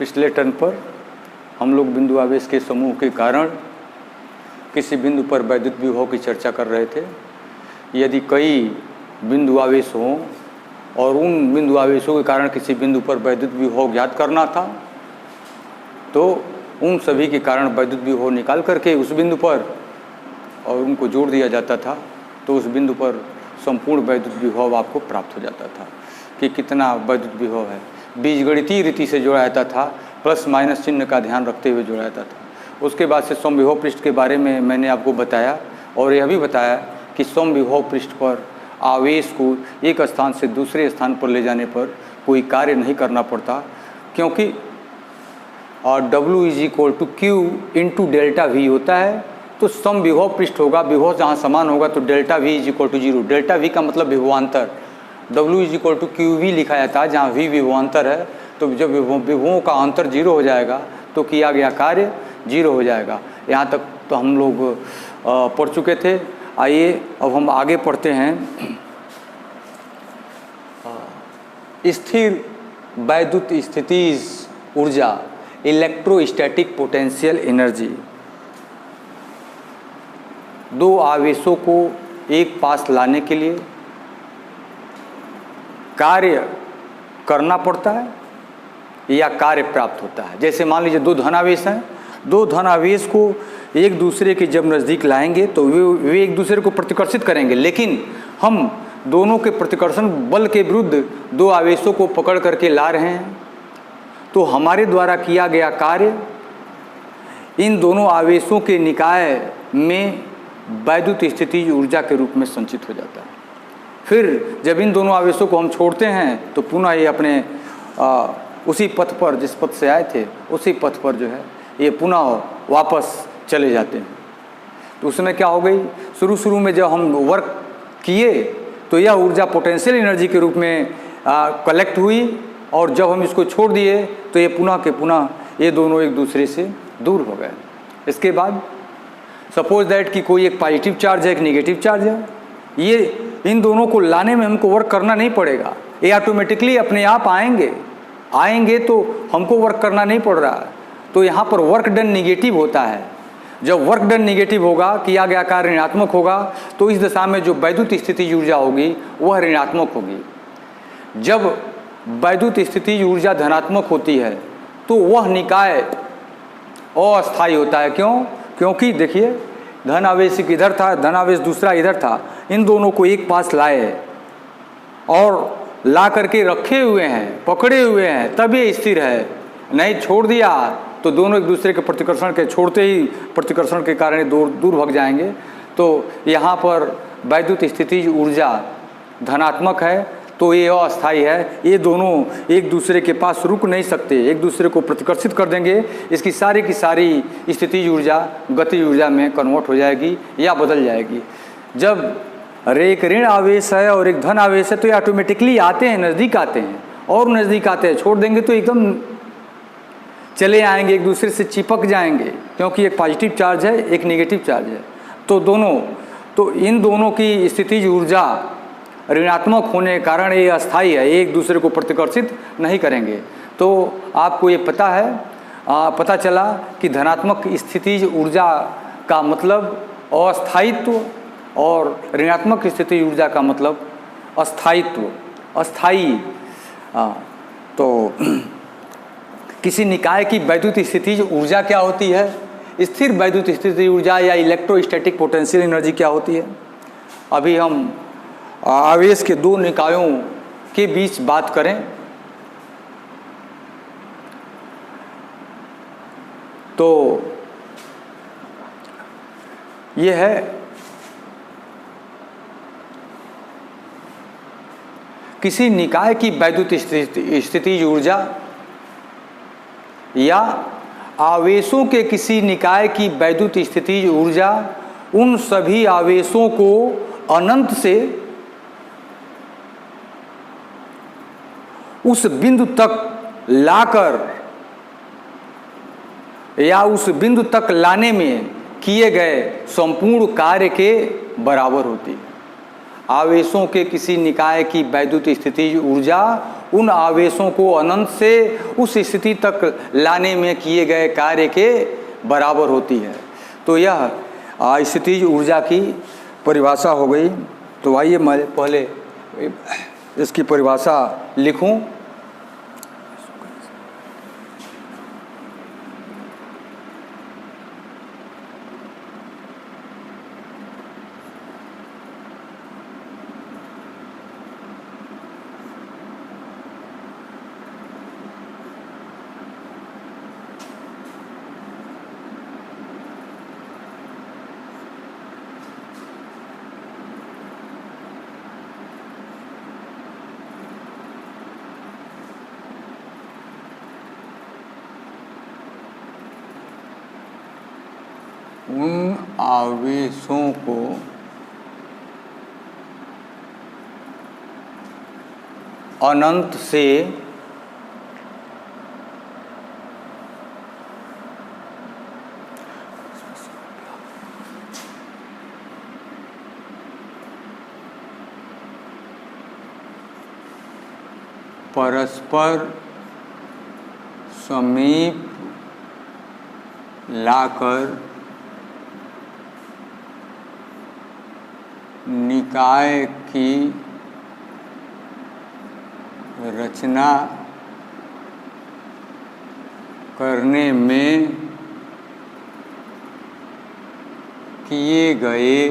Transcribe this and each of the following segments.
पिछले टर्न पर हम लोग बिंदु आवेश के समूह के कारण किसी बिंदु पर वैद्युत विभव की चर्चा कर रहे थे। यदि कई बिंदु आवेश हों और उन बिंदु आवेशों के कारण किसी बिंदु पर वैद्युत विभव ज्ञात करना था, तो उन सभी के कारण वैद्युत विभव निकाल करके उस बिंदु पर और उनको जोड़ दिया जाता था, तो उस बिंदु पर संपूर्ण वैद्युत विभव आपको प्राप्त हो जाता था कि कितना वैद्युत विभव है। बीजगणितीय रीति से जोड़ा जाता था, प्लस माइनस चिन्ह का ध्यान रखते हुए जोड़ा जाता था। उसके बाद से समविभव पृष्ठ के बारे में मैंने आपको बताया और यह भी बताया कि समविभव पृष्ठ पर आवेश को एक स्थान से दूसरे स्थान पर ले जाने पर कोई कार्य नहीं करना पड़ता, क्योंकि W = Q into delta V होता है। तो समविभव पृष्ठ होगा, विभव जहाँ समान होगा तो डेल्टा V = 0। डेल्टा V का मतलब विभवांतर। W = QV लिखा जाता है, जहाँ V विभवांतर है। तो जब विभवों का अंतर 0 हो जाएगा तो किया गया कार्य 0 हो जाएगा। यहाँ तक तो हम लोग पढ़ चुके थे। आइए अब हम आगे पढ़ते हैं। स्थिर वैद्युत स्थितिज ऊर्जा, इलेक्ट्रोस्टैटिक पोटेंशियल एनर्जी। दो आवेशों को एक पास लाने के लिए कार्य करना पड़ता है या कार्य प्राप्त होता है। जैसे मान लीजिए दो धनावेश हैं, दो धनावेश को एक दूसरे के जब नज़दीक लाएंगे तो वे एक दूसरे को प्रतिकर्षित करेंगे, लेकिन हम दोनों के प्रतिकर्षण बल के विरुद्ध दो आवेशों को पकड़ करके ला रहे हैं, तो हमारे द्वारा किया गया कार्य इन दोनों आवेशों के निकाय में वैद्युत स्थितिज ऊर्जा के रूप में संचित हो जाता है। फिर जब इन दोनों आवेशों को हम छोड़ते हैं तो पुनः ये अपने उसी पथ पर, जिस पथ से आए थे उसी पथ पर जो है ये पुनः वापस चले जाते हैं। तो उसमें क्या हो गई, शुरू में जब हम वर्क किए तो यह ऊर्जा पोटेंशियल एनर्जी के रूप में कलेक्ट हुई, और जब हम इसको छोड़ दिए तो ये पुनः के पुनः ये दोनों एक दूसरे से दूर हो गए। इसके बाद सपोज दैट कि कोई एक पॉजिटिव चार्ज है, एक नेगेटिव चार्ज है, ये इन दोनों को लाने में हमको वर्क करना नहीं पड़ेगा, ये ऑटोमेटिकली अपने आप आएंगे तो हमको वर्क करना नहीं पड़ रहा। तो यहाँ पर वर्क डन निगेटिव होता है। जब वर्क डन निगेटिव होगा, किया गया कार्य ऋणात्मक होगा, तो इस दशा में जो वैद्युत स्थितिज ऊर्जा होगी वह ऋणात्मक होगी। जब वैद्युत स्थितिज ऊर्जा धनात्मक होती है तो वह निकाय अस्थायी होता है। क्यों? क्योंकि देखिए धन आवेश इधर था, धन आवेश दूसरा इधर था, इन दोनों को एक पास लाए और ला करके रखे हुए हैं, पकड़े हुए हैं, तब ये स्थिर है। नहीं छोड़ दिया तो दोनों एक दूसरे के प्रतिकर्षण के छोड़ते ही प्रतिकर्षण के कारण दूर भाग जाएंगे। तो यहाँ पर वैद्युत स्थितिज ऊर्जा धनात्मक है तो ये अस्थायी है। ये दोनों एक दूसरे के पास रुक नहीं सकते, एक दूसरे को प्रतिकर्षित कर देंगे। इसकी सारी की सारी स्थितिज ऊर्जा गतिज ऊर्जा में कन्वर्ट हो जाएगी या बदल जाएगी। जब एक ऋण आवेश है और एक धन आवेश है तो ये ऑटोमेटिकली आते हैं, नज़दीक आते हैं और नज़दीक आते हैं। छोड़ देंगे तो एकदम चले आएंगे, एक दूसरे से चिपक जाएंगे, क्योंकि एक पॉजिटिव चार्ज है, एक नेगेटिव चार्ज है। तो इन दोनों की स्थितिज ऊर्जा ऋणात्मक होने के कारण ये अस्थायी है, एक दूसरे को प्रतिकर्षित नहीं करेंगे। तो आपको ये पता चला कि धनात्मक स्थितिज ऊर्जा का मतलब अस्थायित्व और ऋणात्मक स्थितिज ऊर्जा का मतलब अस्थायित्व, अस्थायी। तो किसी निकाय की वैद्युत स्थितिज ऊर्जा क्या होती है, स्थिर वैद्युत स्थितिज ऊर्जा या इलेक्ट्रोस्टैटिक पोटेंशियल एनर्जी क्या होती है। अभी हम आवेश के दो निकायों के बीच बात करें तो ये है किसी निकाय की वैद्युत स्थितिज ऊर्जा या आवेशों के किसी निकाय की वैद्युत स्थितिज ऊर्जा उन सभी आवेशों को अनंत से उस बिंदु तक लाकर या उस बिंदु तक लाने में किए गए संपूर्ण कार्य के बराबर होती है। आवेशों के किसी निकाय की वैद्युत स्थितिज ऊर्जा उन आवेशों को अनंत से उस स्थिति तक लाने में किए गए कार्य के बराबर होती है। तो यह स्थितिज ऊर्जा की परिभाषा हो गई। तो आइए मैं पहले इसकी परिभाषा लिखूं। उन आवेशों को अनंत से परस्पर समीप लाकर निकाय की रचना करने में किए गए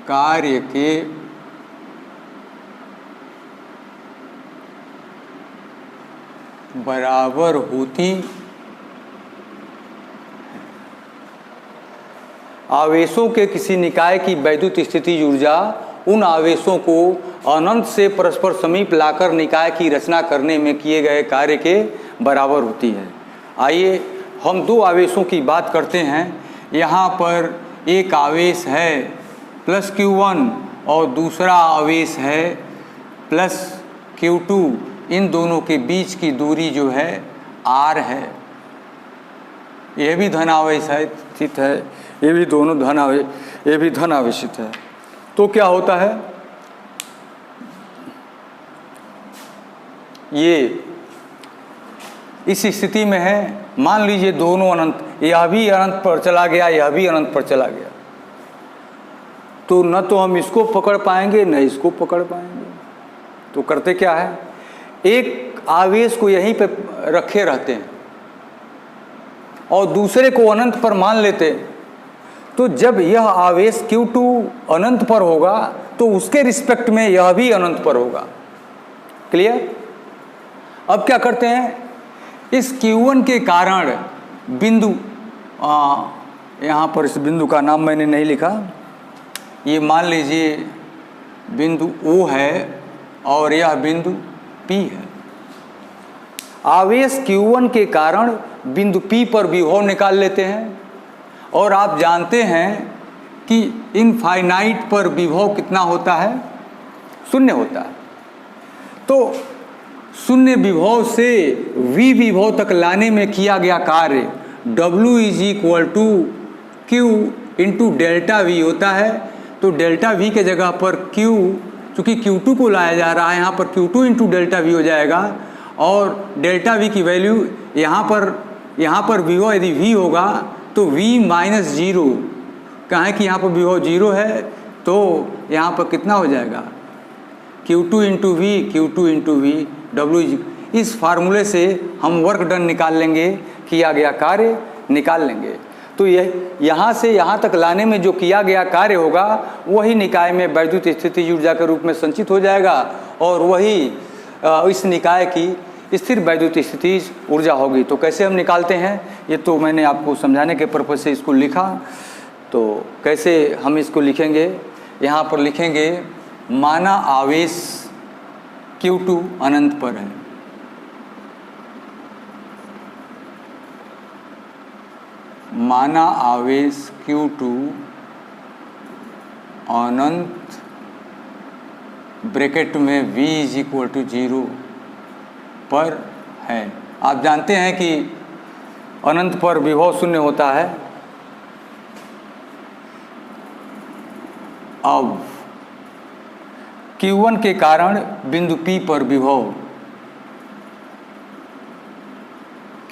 कार्य के बराबर होती। आवेशों के किसी निकाय की वैद्युत स्थितिज ऊर्जा उन आवेशों को अनंत से परस्पर समीप लाकर निकाय की रचना करने में किए गए कार्य के बराबर होती है। आइए हम दो आवेशों की बात करते हैं। यहाँ पर एक आवेश है प्लस Q1 और दूसरा आवेश है प्लस Q2। इन दोनों के बीच की दूरी जो है R है। यह भी धनावेशित है, ये भी दोनों ये भी धन आवेशित है। तो क्या होता है, ये इस स्थिति में है। मान लीजिए दोनों अनंत, यह भी अनंत पर चला गया, यह भी अनंत पर चला गया, तो न तो हम इसको पकड़ पाएंगे न इसको पकड़ पाएंगे। तो करते क्या है, एक आवेश को यहीं पे रखे रहते हैं और दूसरे को अनंत पर मान लेते हैं। तो जब यह आवेश Q2 अनंत पर होगा तो उसके रिस्पेक्ट में यह भी अनंत पर होगा। क्लियर? अब क्या करते हैं, इस Q1 के कारण बिंदु, यहाँ पर इस बिंदु का नाम मैंने नहीं लिखा, ये मान लीजिए बिंदु O है और यह बिंदु P है। आवेश Q1 के कारण बिंदु P पर विभव निकाल लेते हैं और आप जानते हैं कि इनफाइनाइट पर विभव कितना होता है, शून्य होता है। तो शून्य विभव से V विभव तक लाने में किया गया कार्य W = Q × डेल्टा V होता है। तो डेल्टा V के जगह पर Q, चूँकि Q2 को लाया जा रहा है, यहाँ पर Q2 × डेल्टा V हो जाएगा। और डेल्टा V की वैल्यू यहाँ पर विभव यदि V होगा तो V - 0, कहें कि यहाँ पर विभव 0 है, तो यहाँ पर कितना हो जाएगा, Q2 × V, Q2 × V, W। इस फार्मूले से हम वर्क डन निकाल लेंगे, किया गया कार्य निकाल लेंगे। तो यह यहाँ से यहाँ तक लाने में जो किया गया कार्य होगा वही निकाय में वैद्युत स्थितिज ऊर्जा के रूप में संचित हो जाएगा और वही इस निकाय की स्थिर वैद्युत स्थितिज ऊर्जा होगी। तो कैसे हम निकालते हैं, ये तो मैंने आपको समझाने के पर्पज़ से इसको लिखा। तो कैसे हम इसको लिखेंगे, यहाँ पर लिखेंगे माना आवेश Q2 अनंत पर है, माना आवेश Q2 अनंत ब्रैकेट में V = 0 पर है। आप जानते हैं कि अनंत पर विभव शून्य होता है। अब Q1 के कारण बिंदु P पर विभव,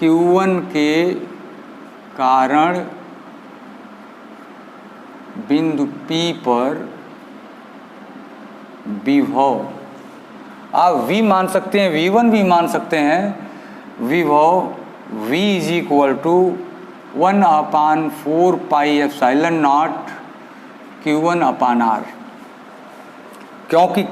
Q1 के कारण बिंदु P पर विभव, आप V मान सकते हैं, V1 भी मान सकते हैं। विभव V is equal to 1/4 pi epsilon naught Q1 upon R, क्योंकि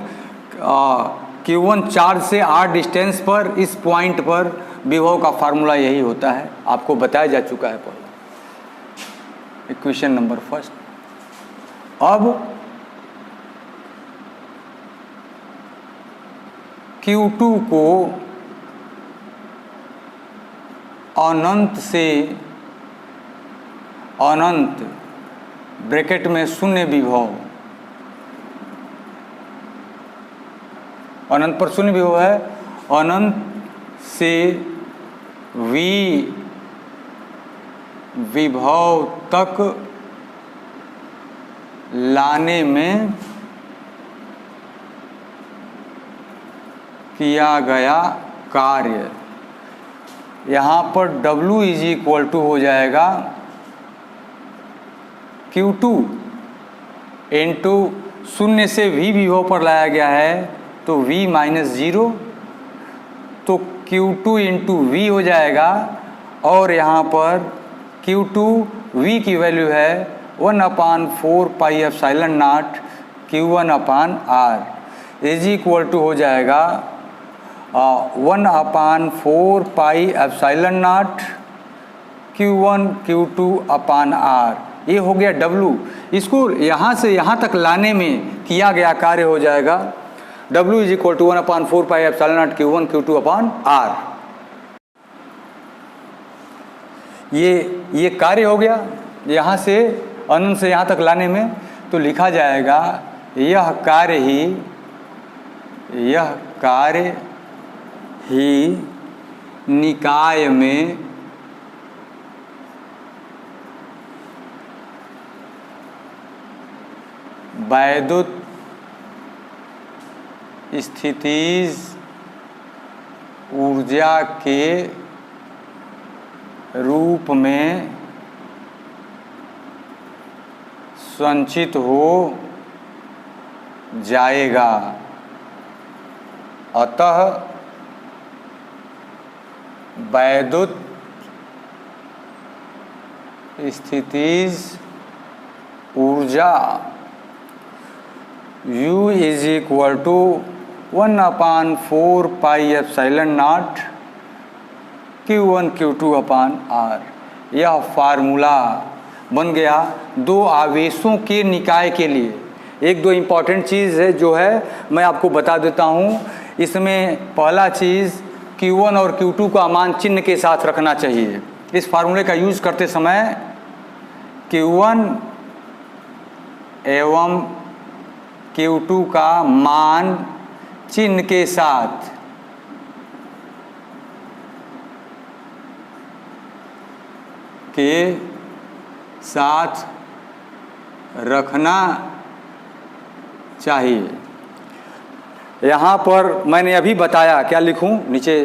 Q1 चार्ज से R डिस्टेंस पर इस पॉइंट पर विभव का फार्मूला यही होता है, आपको बताया जा चुका है पहले। Equation number first. अब Q2 को अनंत से अनंत ब्रैकेट में शून्य विभव, अनंत पर शून्य विभव है, अनंत से V विभव तक लाने में किया गया कार्य, यहाँ पर W इज इक्वल टू हो जाएगा Q2 इंटू शून्य से V विभव पर लाया गया है तो V माइनस 0, तो Q2 इंटू V हो जाएगा, और यहाँ पर Q2 V की वैल्यू है 1/4 pi epsilon naught Q1 upon R is equal to हो जाएगा 1/4 pi epsilon naught Q1 Q2 upon R। ये हो गया W। इसको यहाँ से यहाँ तक लाने में किया गया कार्य हो जाएगा W is equal to 1/4 pi epsilon naught Q1 Q2 upon R। ये कार्य हो गया यहाँ से अनंत से यहाँ तक लाने में, तो लिखा जाएगा यह कार्य ही निकाय में वैद्युत स्थितिज ऊर्जा के रूप में संचित हो जाएगा। अतः वैद्युत स्थितिज ऊर्जा U is equal to 1/4 pi epsilon naught Q1 Q2 upon R। यह फार्मूला बन गया दो आवेशों के निकाय के लिए। एक दो इम्पॉर्टेंट चीज़ है जो है मैं आपको बता देता हूँ। इसमें पहला चीज़ Q1 और Q2 का मान चिन्ह के साथ रखना चाहिए। इस फार्मूले का यूज़ करते समय Q1 एवं Q2 का मान चिन्ह के साथ रखना चाहिए। यहाँ पर मैंने अभी बताया, क्या लिखूँ नीचे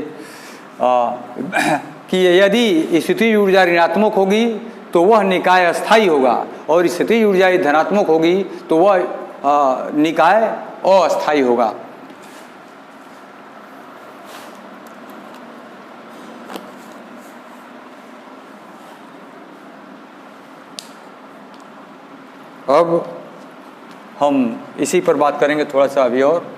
कि यदि स्थितिज ऊर्जा ऋणात्मक होगी तो वह निकाय अस्थायी होगा, और स्थितिज ऊर्जा धनात्मक होगी तो वह निकाय अस्थायी होगा। अब हम इसी पर बात करेंगे थोड़ा सा अभी और।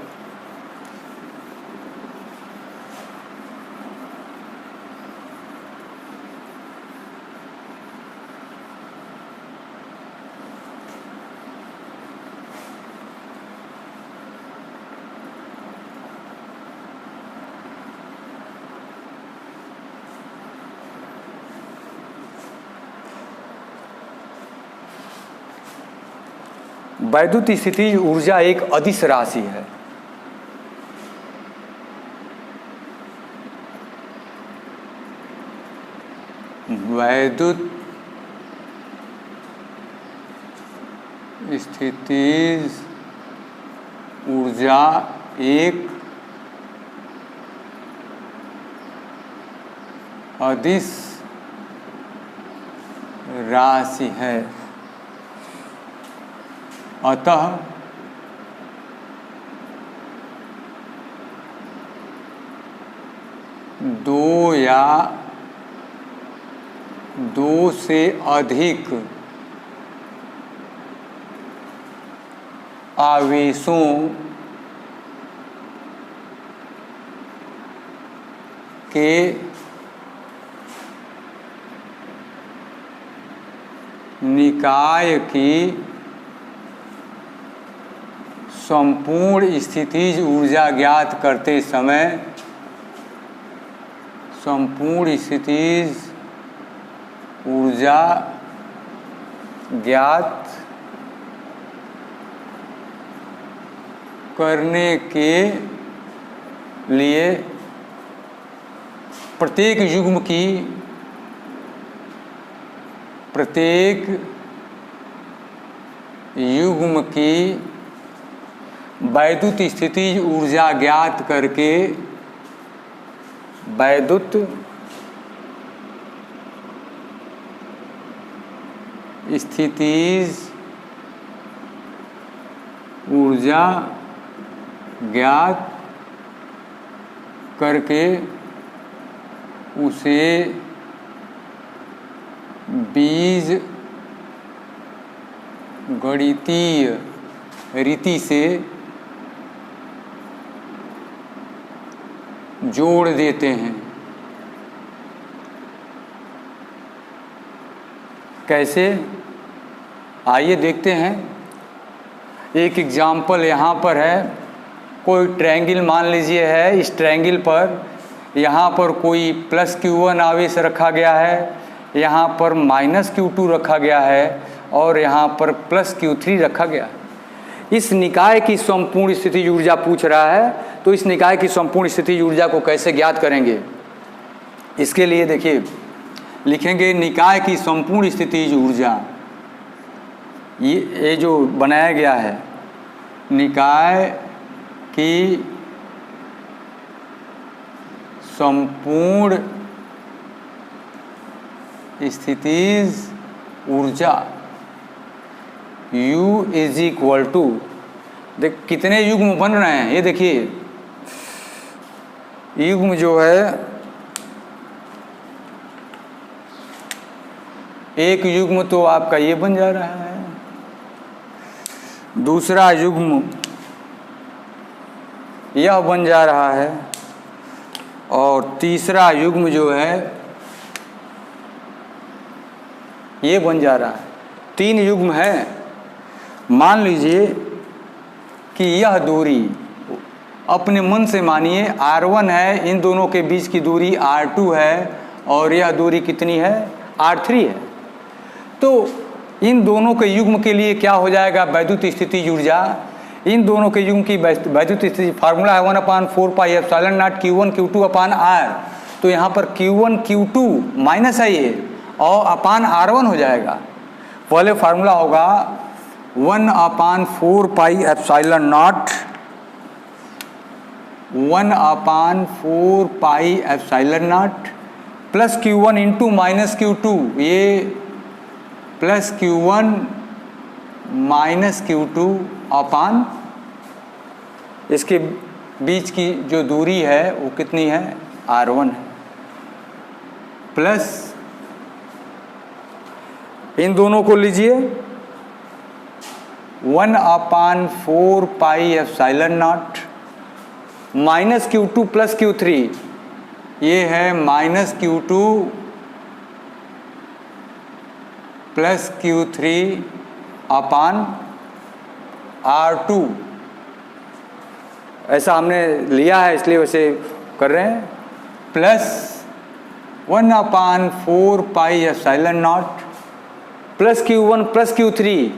वैद्युत स्थितिज ऊर्जा एक अदिश राशि है। वैद्युत स्थितिज ऊर्जा एक अदिश राशि है, अतः दो या दो से अधिक आवेशों के निकाय की संपूर्ण स्थितिज ऊर्जा ज्ञात करते समय संपूर्ण स्थितिज ऊर्जा ज्ञात करने के लिए प्रत्येक युग्म की वैद्युत स्थितिज ऊर्जा ज्ञात करके वैद्युत स्थितिज ऊर्जा ज्ञात करके उसे बीज गणितीय रीति से जोड़ देते हैं। कैसे, आइए देखते हैं। एक एग्जाम्पल यहाँ पर है। कोई ट्रायंगल मान लीजिए है, इस ट्रायंगल पर यहाँ पर कोई प्लस Q1 आवेश रखा गया है, यहाँ पर माइनस Q2 रखा गया है और यहाँ पर प्लस Q3 रखा गया है। इस निकाय की संपूर्ण स्थितिज ऊर्जा पूछ रहा है, तो इस निकाय की संपूर्ण स्थितिज ऊर्जा को कैसे ज्ञात करेंगे? इसके लिए देखिए, लिखेंगे निकाय की संपूर्ण स्थितिज ऊर्जा। ये जो बनाया गया है, निकाय की संपूर्ण स्थितिज ऊर्जा U इज इक्वल टू, देख कितने युग्म बन रहे हैं, ये देखिए युग्म जो है, एक युग्म तो आपका ये बन जा रहा है, दूसरा युग्म यह बन जा रहा है और तीसरा युग्म जो है ये बन जा रहा है। 3 युग्म है। मान लीजिए कि यह दूरी, अपने मन से मानिए R1 है, इन दोनों के बीच की दूरी R2 है और यह दूरी कितनी है? R3 है। तो इन दोनों के युग्म के लिए क्या हो जाएगा वैद्युत स्थितिज ऊर्जा? इन दोनों के युग्म की वैद्युत स्थिति फार्मूला है 1/4 pi epsilon naught Q1 Q2 upon R। तो यहाँ पर Q1 Q2 माइनस है ये और अपान R1 हो जाएगा। पहले फार्मूला होगा 1/4 pi epsilon not 1/4 pi epsilon not plus Q1 into minus Q2, ये प्लस Q1 माइनस Q2 अपान इसके बीच की जो दूरी है वो कितनी है? R1 है। प्लस इन दोनों को लीजिए 1/4 pi epsilon naught minus Q2 plus Q3, ये है minus Q2 plus Q3 upon R2। ऐसा हमने लिया है इसलिए वैसे कर रहे हैं। Plus 1/4 pi epsilon not plus Q1 plus Q3,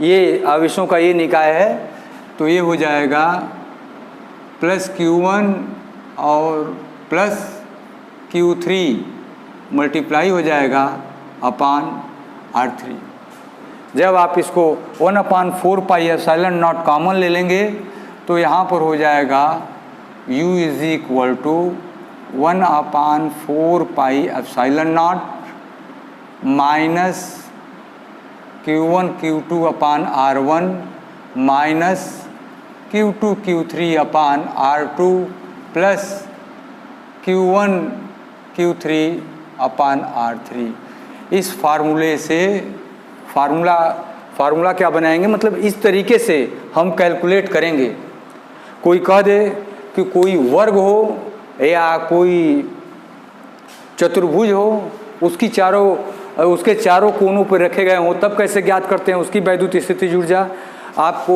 ये आवेशों का ये निकाय है, तो ये हो जाएगा प्लस Q1 और प्लस Q3 मल्टीप्लाई हो जाएगा अपान R3। जब आप इसको 1/4 पाई एप्सिलॉन नॉट कॉमन ले लेंगे तो यहाँ पर हो जाएगा u is equal to 1/4 pi epsilon naught minus Q1 Q2 upon R1 minus Q2 Q3 upon R2 plus Q1 Q3 upon R3। इस फार्मूले से फार्मूला क्या बनाएंगे, मतलब इस तरीके से हम कैलकुलेट करेंगे। कोई कह दे कि कोई वर्ग हो या कोई चतुर्भुज हो, उसके चारों कोनों पर रखे गए हों, तब कैसे ज्ञात करते हैं उसकी वैद्युत स्थितिज ऊर्जा। आपको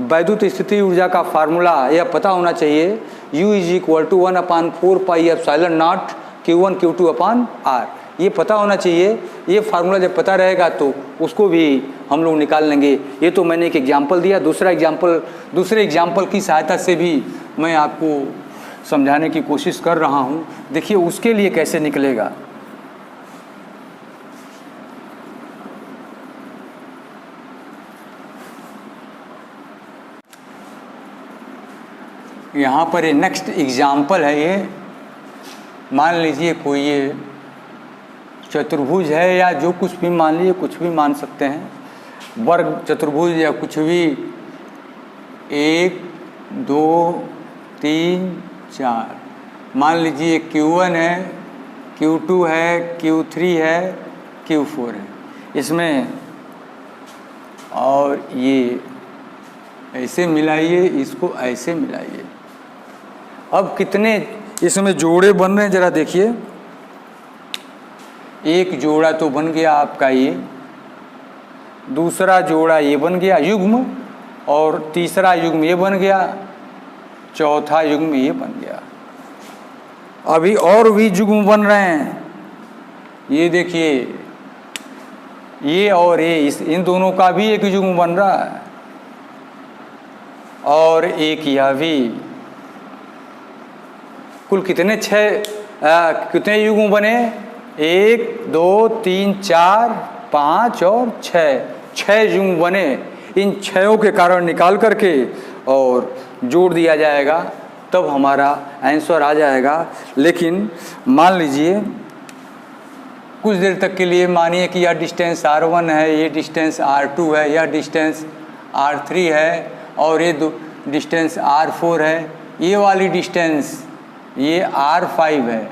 वैद्युत स्थितिज ऊर्जा का फार्मूला यह पता होना चाहिए, U is equal to 1/4 pi epsilon naught Q1 Q2 upon R। ये पता होना चाहिए। ये फार्मूला जब पता रहेगा तो उसको भी हम लोग निकाल लेंगे। ये तो मैंने एक एग्जाम्पल दिया, दूसरे एग्जाम्पल की सहायता से भी मैं आपको समझाने की कोशिश कर रहा हूँ। देखिए उसके लिए कैसे निकलेगा। यहाँ पर ये नेक्स्ट एग्जाम्पल है। ये मान लीजिए कोई ये चतुर्भुज है या जो कुछ भी मान लीजिए, कुछ भी मान सकते हैं, वर्ग चतुर्भुज या कुछ भी, 1 2 3 4 मान लीजिए Q1 है, Q2 है, Q3 है, Q4 है इसमें, और ये ऐसे मिलाइए, इसको ऐसे मिलाइए। अब कितने इसमें जोड़े बन रहे हैं जरा देखिए। एक जोड़ा तो बन गया आपका ये, दूसरा जोड़ा ये बन गया युग्म, और तीसरा युग्म ये बन गया, चौथा युग्म ये बन गया। अभी और भी युग्म बन रहे हैं। ये देखिए ये और ये, इन दोनों का भी एक युग्म बन रहा है, और एक यह भी। कुल कितने कितने युग्म बने? 1 2 3 4 5 और 6 युग्म बने। इन 6 के कारण निकाल करके और जोड़ दिया जाएगा, तब हमारा आंसर आ जाएगा। लेकिन मान लीजिए कुछ देर तक के लिए मानिए कि यह डिस्टेंस R1 है, ये डिस्टेंस R2 है, यह डिस्टेंस R3 है, और ये डिस्टेंस R4 है। ये वाली डिस्टेंस ये R5 है,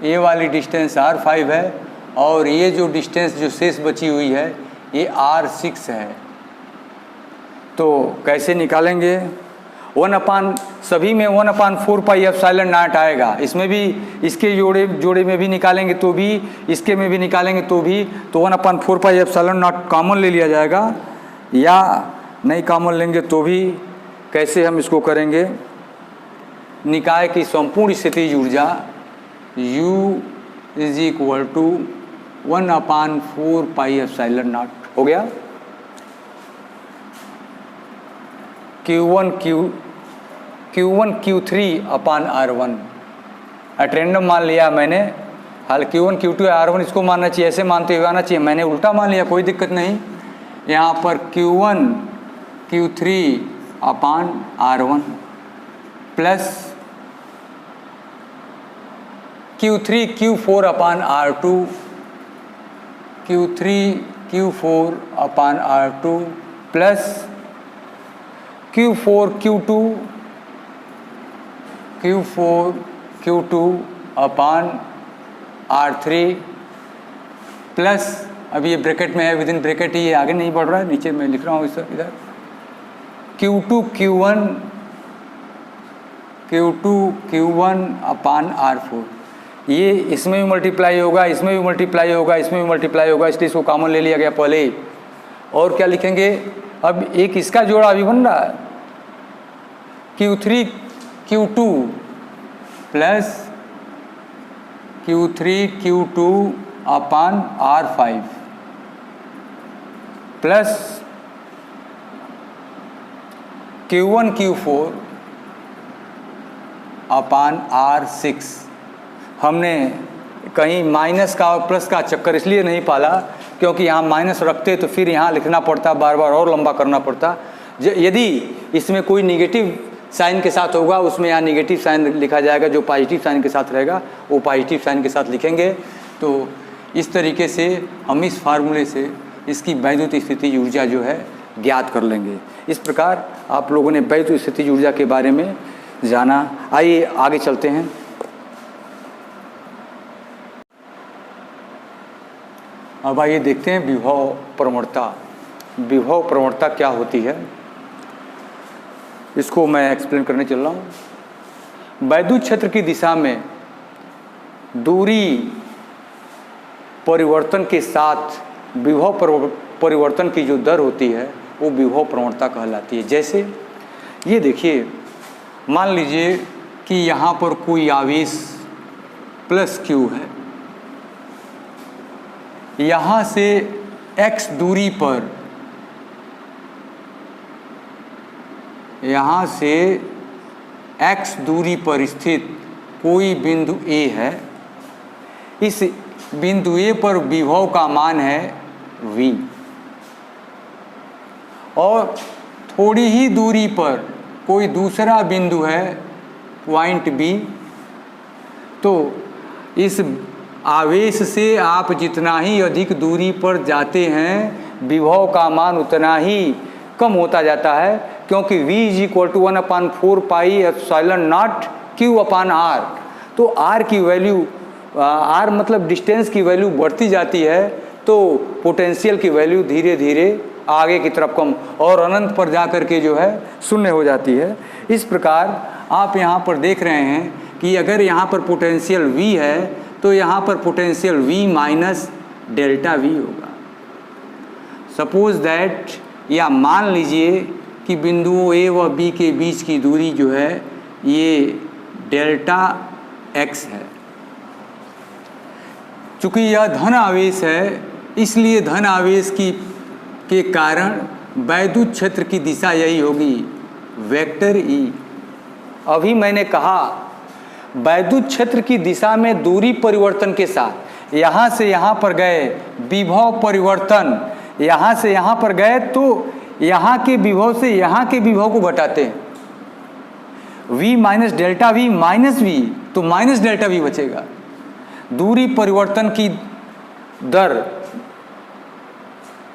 ये वाली डिस्टेंस R5 है, और ये जो डिस्टेंस जो शेष बची हुई है ये R6 है। तो कैसे निकालेंगे? सभी में 1/4 पाई एप्सिलॉन नॉट आएगा। इसमें भी, इसके जोड़े में भी निकालेंगे तो भी, इसके में भी निकालेंगे तो भी, तो 1/4 पाई एप्सिलॉन नॉट कॉमन ले लिया जाएगा, या नहीं कॉमन लेंगे तो भी। कैसे हम इसको करेंगे? निकाय की संपूर्ण स्थितिज ऊर्जा U is equal to 1/4 pi epsilon naught हो गया। Q1 Q3 upon R1 at random मान लिया मैंने। हाल Q1 Q2 R1 इसको मानना चाहिए, ऐसे मानते हुए आना चाहिए, मैंने उल्टा मान लिया, कोई दिक्कत नहीं। यहाँ पर Q1 Q3 अपान R1 प्लस Q3 Q4 अपान R2, Q3 Q4 अपान R2 प्लस Q4 Q2 अपान R3 प्लस, अभी ये ब्रैकेट में है, विद इन ब्रैकेट ही, ये आगे नहीं बढ़ रहा है, नीचे मैं लिख रहा हूँ इधर, Q2 Q1 अपान R4। ये इसमें भी मल्टीप्लाई होगा, इसमें भी मल्टीप्लाई होगा, इसमें भी मल्टीप्लाई होगा, इसलिए इसको कॉमन ले लिया गया पहले ही। और क्या लिखेंगे? अब एक इसका जोड़ा अभी बन रहा है, Q3 Q2 plus Q3 Q2 अपान R5 प्लस Q1 Q4 अपान R6। हमने कहीं माइनस का और प्लस का चक्कर इसलिए नहीं पाला क्योंकि यहाँ माइनस रखते तो फिर यहाँ लिखना पड़ता, बार बार और लंबा करना पड़ता। यदि इसमें कोई निगेटिव साइन के साथ होगा, उसमें यहाँ निगेटिव साइन लिखा जाएगा, जो पॉजिटिव साइन के साथ रहेगा वो पॉजिटिव साइन के साथ लिखेंगे। तो इस तरीके से हम इस फार्मूले से इसकी वैद्युत स्थितिज ऊर्जा जो है ज्ञात कर लेंगे। इस प्रकार आप लोगों ने वैद्युत स्थितिज ऊर्जा के बारे में जाना। आइए आगे चलते हैं। अब आइए देखते हैं विभव प्रवणता। विभव प्रवणता क्या होती है, इसको मैं एक्सप्लेन करने चल रहा हूँ। वैद्युत क्षेत्र की दिशा में दूरी परिवर्तन के साथ विभव परिवर्तन की जो दर होती है वो विभव प्रवणता कहलाती है। जैसे ये देखिए, मान लीजिए कि यहाँ पर कोई आवेश प्लस q है, यहाँ से x दूरी पर, यहाँ से x दूरी पर स्थित कोई बिंदु A है। इस बिंदु A पर विभव का मान है v, और थोड़ी ही दूरी पर कोई दूसरा बिंदु है पॉइंट B। तो इस आवेश से आप जितना ही अधिक दूरी पर जाते हैं विभव का मान उतना ही कम होता जाता है, क्योंकि v = 1/4 pi epsilon not q/r। तो r की वैल्यू, r मतलब डिस्टेंस की वैल्यू बढ़ती जाती है, तो पोटेंशियल की वैल्यू धीरे धीरे आगे की तरफ कम और अनंत पर जा कर के जो है शून्य हो जाती है। इस प्रकार आप यहाँ पर देख रहे हैं कि अगर यहाँ पर पोटेंशियल v है तो यहाँ पर potential v minus delta v होगा। सपोज दैट, या मान लीजिए कि बिंदुओं A व B के बीच की दूरी जो है ये डेल्टा x है। चूँकि यह धन आवेश है, इसलिए धन आवेश के कारण वैद्युत क्षेत्र की दिशा यही होगी, वेक्टर E। अभी मैंने कहा वैद्युत क्षेत्र की दिशा में दूरी परिवर्तन के साथ यहाँ से यहाँ पर गए विभव परिवर्तन, यहाँ से यहाँ पर गए तो यहाँ के विभव से यहाँ के विभव को घटाते हैं। v minus delta v minus v, तो माइनस डेल्टा v बचेगा। दूरी परिवर्तन की दर,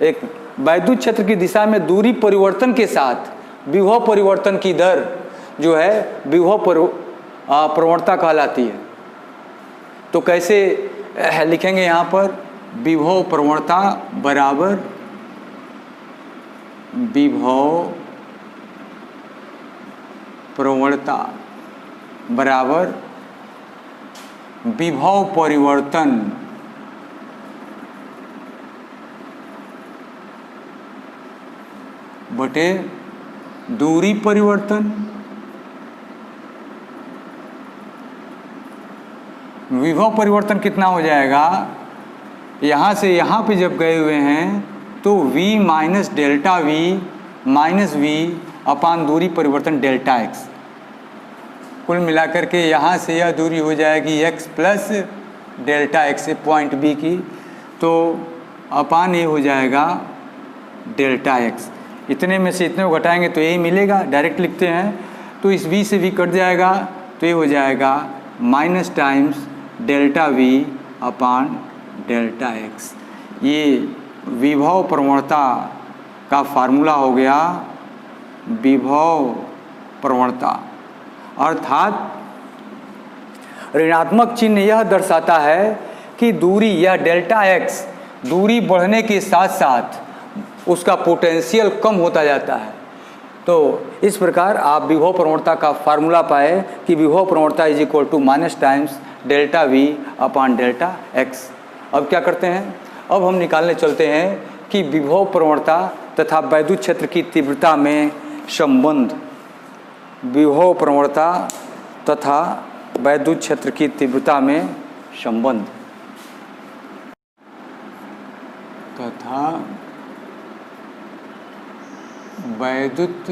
एक वैद्युत क्षेत्र की दिशा में दूरी परिवर्तन के साथ विभव परिवर्तन की दर जो है विभव प्रवणता कहलाती है। तो कैसे लिखेंगे यहाँ पर, विभव प्रवणता बराबर विभव प्रवणता बराबर विभव परिवर्तन बटे दूरी परिवर्तन। विभव परिवर्तन कितना हो जाएगा, यहाँ से यहाँ पे जब गए हुए हैं तो v minus delta v minus v अपान दूरी परिवर्तन डेल्टा x। कुल मिलाकर के यहाँ से यह दूरी हो जाएगी x प्लस डेल्टा x से पॉइंट B की, तो अपान ये हो जाएगा डेल्टा x। इतने में से इतने को घटाएंगे तो यही मिलेगा, डायरेक्ट लिखते हैं। तो इस v से v कट जाएगा तो ये हो जाएगा minus times delta v upon delta x। ये विभव प्रवणता का फार्मूला हो गया, विभव प्रवणता। अर्थात ऋणात्मक चिन्ह यह दर्शाता है कि दूरी या डेल्टा x दूरी बढ़ने के साथ साथ उसका पोटेंशियल कम होता जाता है। तो इस प्रकार आप विभव प्रवणता का फार्मूला पाए कि विभव प्रवणता is equal to minus times delta v upon delta x। अब क्या करते हैं, अब हम निकालने चलते हैं कि विभव प्रवणता तथा वैद्युत क्षेत्र की तीव्रता में संबंध। विभव प्रवणता तथा वैद्युत क्षेत्र की तीव्रता में संबंध तथा वैद्युत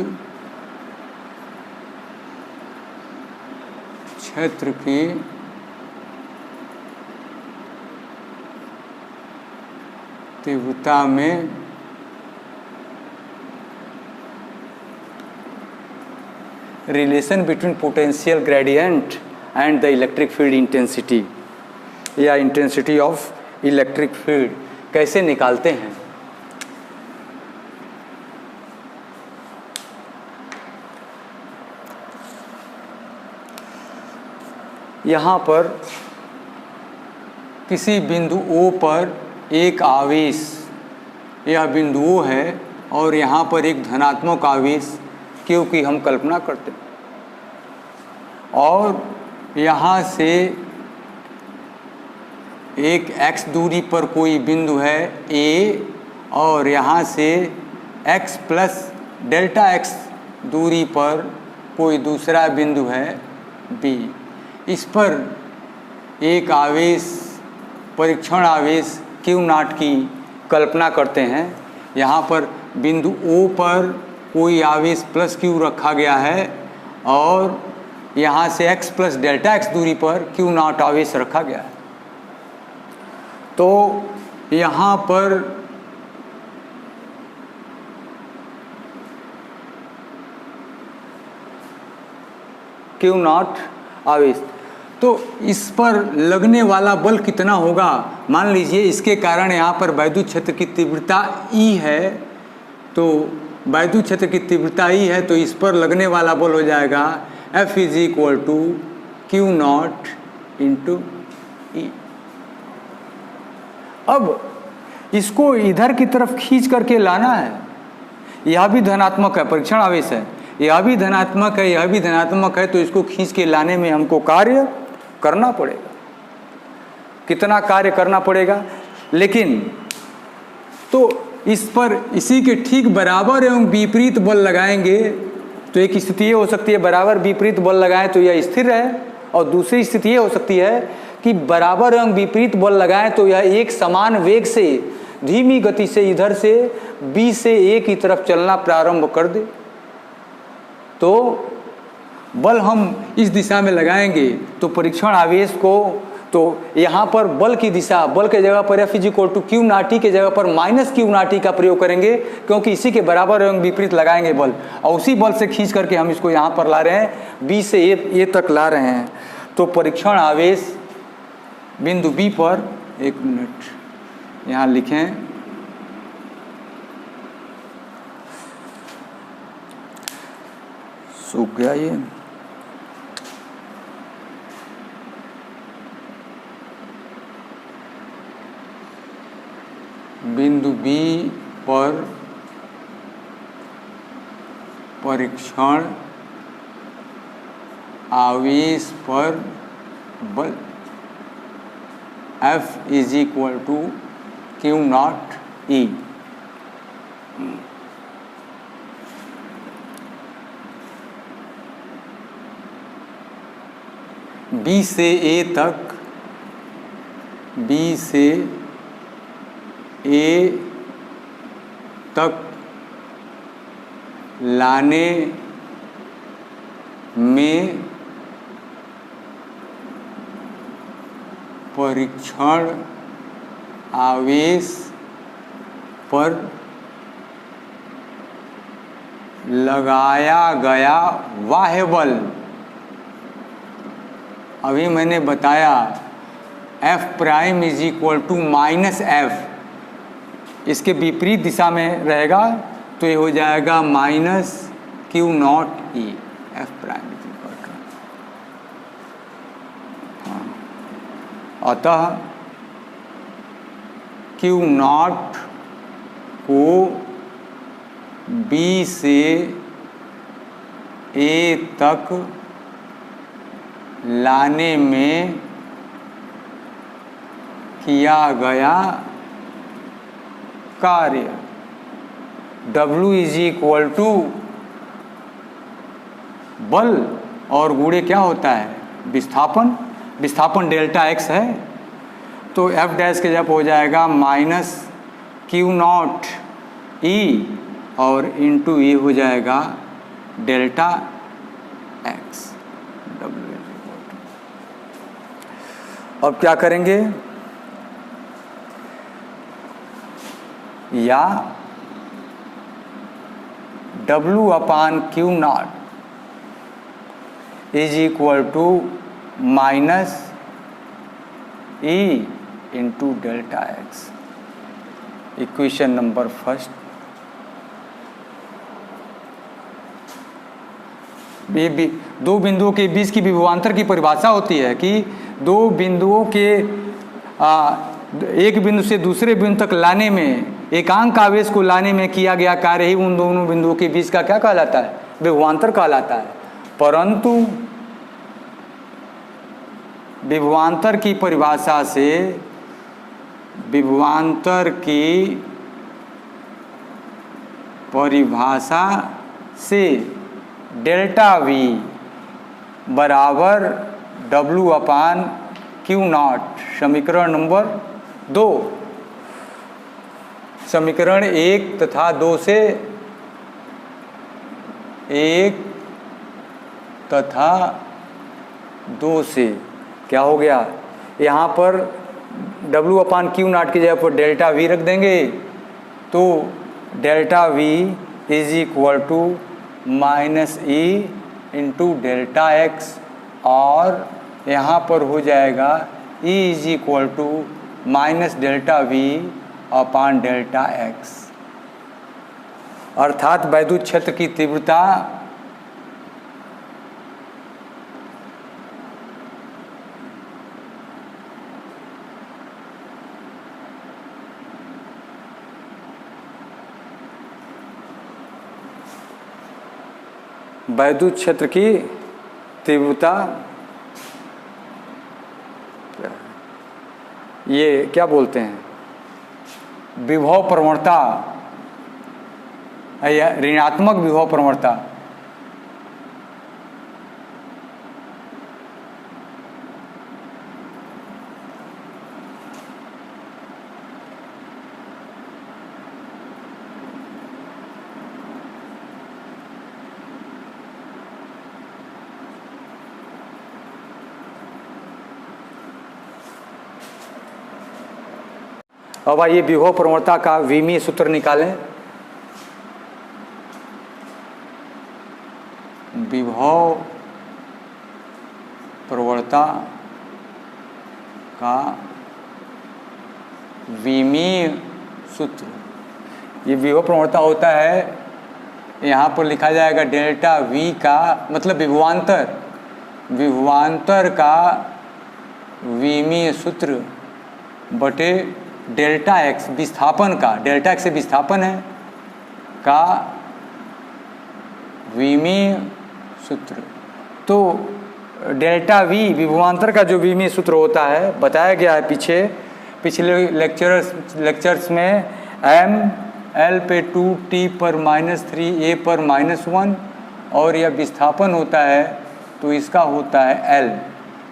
क्षेत्र की तीव्रता में relation between potential gradient and the electric field intensity या इंटेंसिटी ऑफ इलेक्ट्रिक फील्ड कैसे निकालते हैं। यहाँ पर किसी बिंदु O पर एक आवेश, यह बिंदु O है और यहाँ पर एक धनात्मक आवेश Q की हम कल्पना करते हैं, और यहाँ से एक x दूरी पर कोई बिंदु है A और यहाँ से x प्लस डेल्टा x दूरी पर कोई दूसरा बिंदु है B। इस पर एक आवेश, परीक्षण आवेश Q0 की कल्पना करते हैं। यहाँ पर बिंदु O पर कोई आवेश प्लस Q रखा गया है और यहाँ से x प्लस डेल्टा x दूरी पर Q0 आवेश रखा गया है। तो यहाँ पर Q0 आवेश, तो इस पर लगने वाला बल कितना होगा। मान लीजिए इसके कारण यहाँ पर वैद्युत क्षेत्र की तीव्रता E है, तो वैद्युत क्षेत्र की तीव्रता E है, तो इस पर लगने वाला बल हो जाएगा F = Q0 × E। अब इसको इधर की तरफ खींच करके लाना है। यह भी धनात्मक है, परीक्षण आवेश है, यह भी धनात्मक है, यह भी धनात्मक है, तो इसको खींच के लाने में हमको कार्य करना पड़ेगा। कितना कार्य करना पड़ेगा, लेकिन तो इस पर इसी के ठीक बराबर एवं विपरीत बल लगाएंगे तो एक स्थिति ये हो सकती है बराबर विपरीत बल लगाएं तो यह स्थिर है, और दूसरी स्थिति ये हो सकती है कि बराबर एवं विपरीत बल लगाएं तो यह एक समान वेग से धीमी गति से इधर से B से A की तरफ चलना प्रारंभ कर दे। तो बल हम इस दिशा में लगाएंगे तो परीक्षण आवेश को, तो यहाँ पर बल की दिशा, बल के जगह पर F = Q0 के जगह पर -Q0 का प्रयोग करेंगे, क्योंकि इसी के बराबर एवं विपरीत लगाएंगे बल, और उसी बल से खींच करके हम इसको यहाँ पर ला रहे हैं, B से A तक ला रहे हैं। तो परीक्षण आवेश बिंदु B पर, एक मिनट यहाँ लिखें, सूख गया ये, बिंदु B पर परीक्षण आवेश पर बल F = Q0 E। B से A तक, B से A तक लाने में परीक्षण आवेश पर लगाया गया बाह्य बल, अभी मैंने बताया F' = -F, इसके विपरीत दिशा में रहेगा तो ये हो जाएगा -Q0 E। F', अतः Q0 को B से A तक लाने में किया गया कार्य W = बल और गुणे क्या होता है, विस्थापन, विस्थापन डेल्टा x है, तो F' के जब हो जाएगा -Q0 E और इंटू E हो जाएगा डेल्टा x। अब क्या करेंगे, या W/Q0 is equal to minus E into delta X. Equation number first. दो बिंदुओं के बीच की विभवांतर की परिभाषा होती है कि दो बिंदुओं के एक बिंदु से दूसरे बिंदु तक लाने में, एकांक आवेश को लाने में किया गया कार्य ही उन दोनों बिंदुओं के बीच का क्या कहलाता है? विभवांतर कहलाता है। परंतु विभवांतर की परिभाषा से, विभवांतर की परिभाषा से डेल्टा V बराबर W/Q0, समीकरण नंबर 2, समीकरण 1 तथा 2 से, 1 तथा 2 से क्या हो गया? यहाँ पर W/Q0 की जगह पर डेल्टा V रख देंगे तो delta V is equal to minus E into delta X, और यहाँ पर हो जाएगा E is equal to minus delta V upon delta X. अर्थात वैद्युत क्षेत्र की तीव्रता वैद्युत क्षेत्र की तीव्रता, ये क्या बोलते हैं, विभव प्रवणता या ऋणात्मक विभव प्रवणता, अब आइए विभव प्रवणता का विमीय सूत्र निकालें। विभव प्रवणता का विमीय सूत्र, ये विभव प्रवणता होता है, यहाँ पर लिखा जाएगा डेल्टा V का मतलब विभवांतर, विभवांतर का विमीय सूत्र बटे डेल्टा एक्स विस्थापन का, डेल्टा एक्स से विस्थापन है, का विमीय सूत्र। तो डेल्टा V विभवांतर का जो विमीय सूत्र होता है बताया गया है पिछले लेक्चर्स में, M/L पे 2T पर -3 A पर -1, और यह विस्थापन होता है तो इसका होता है L,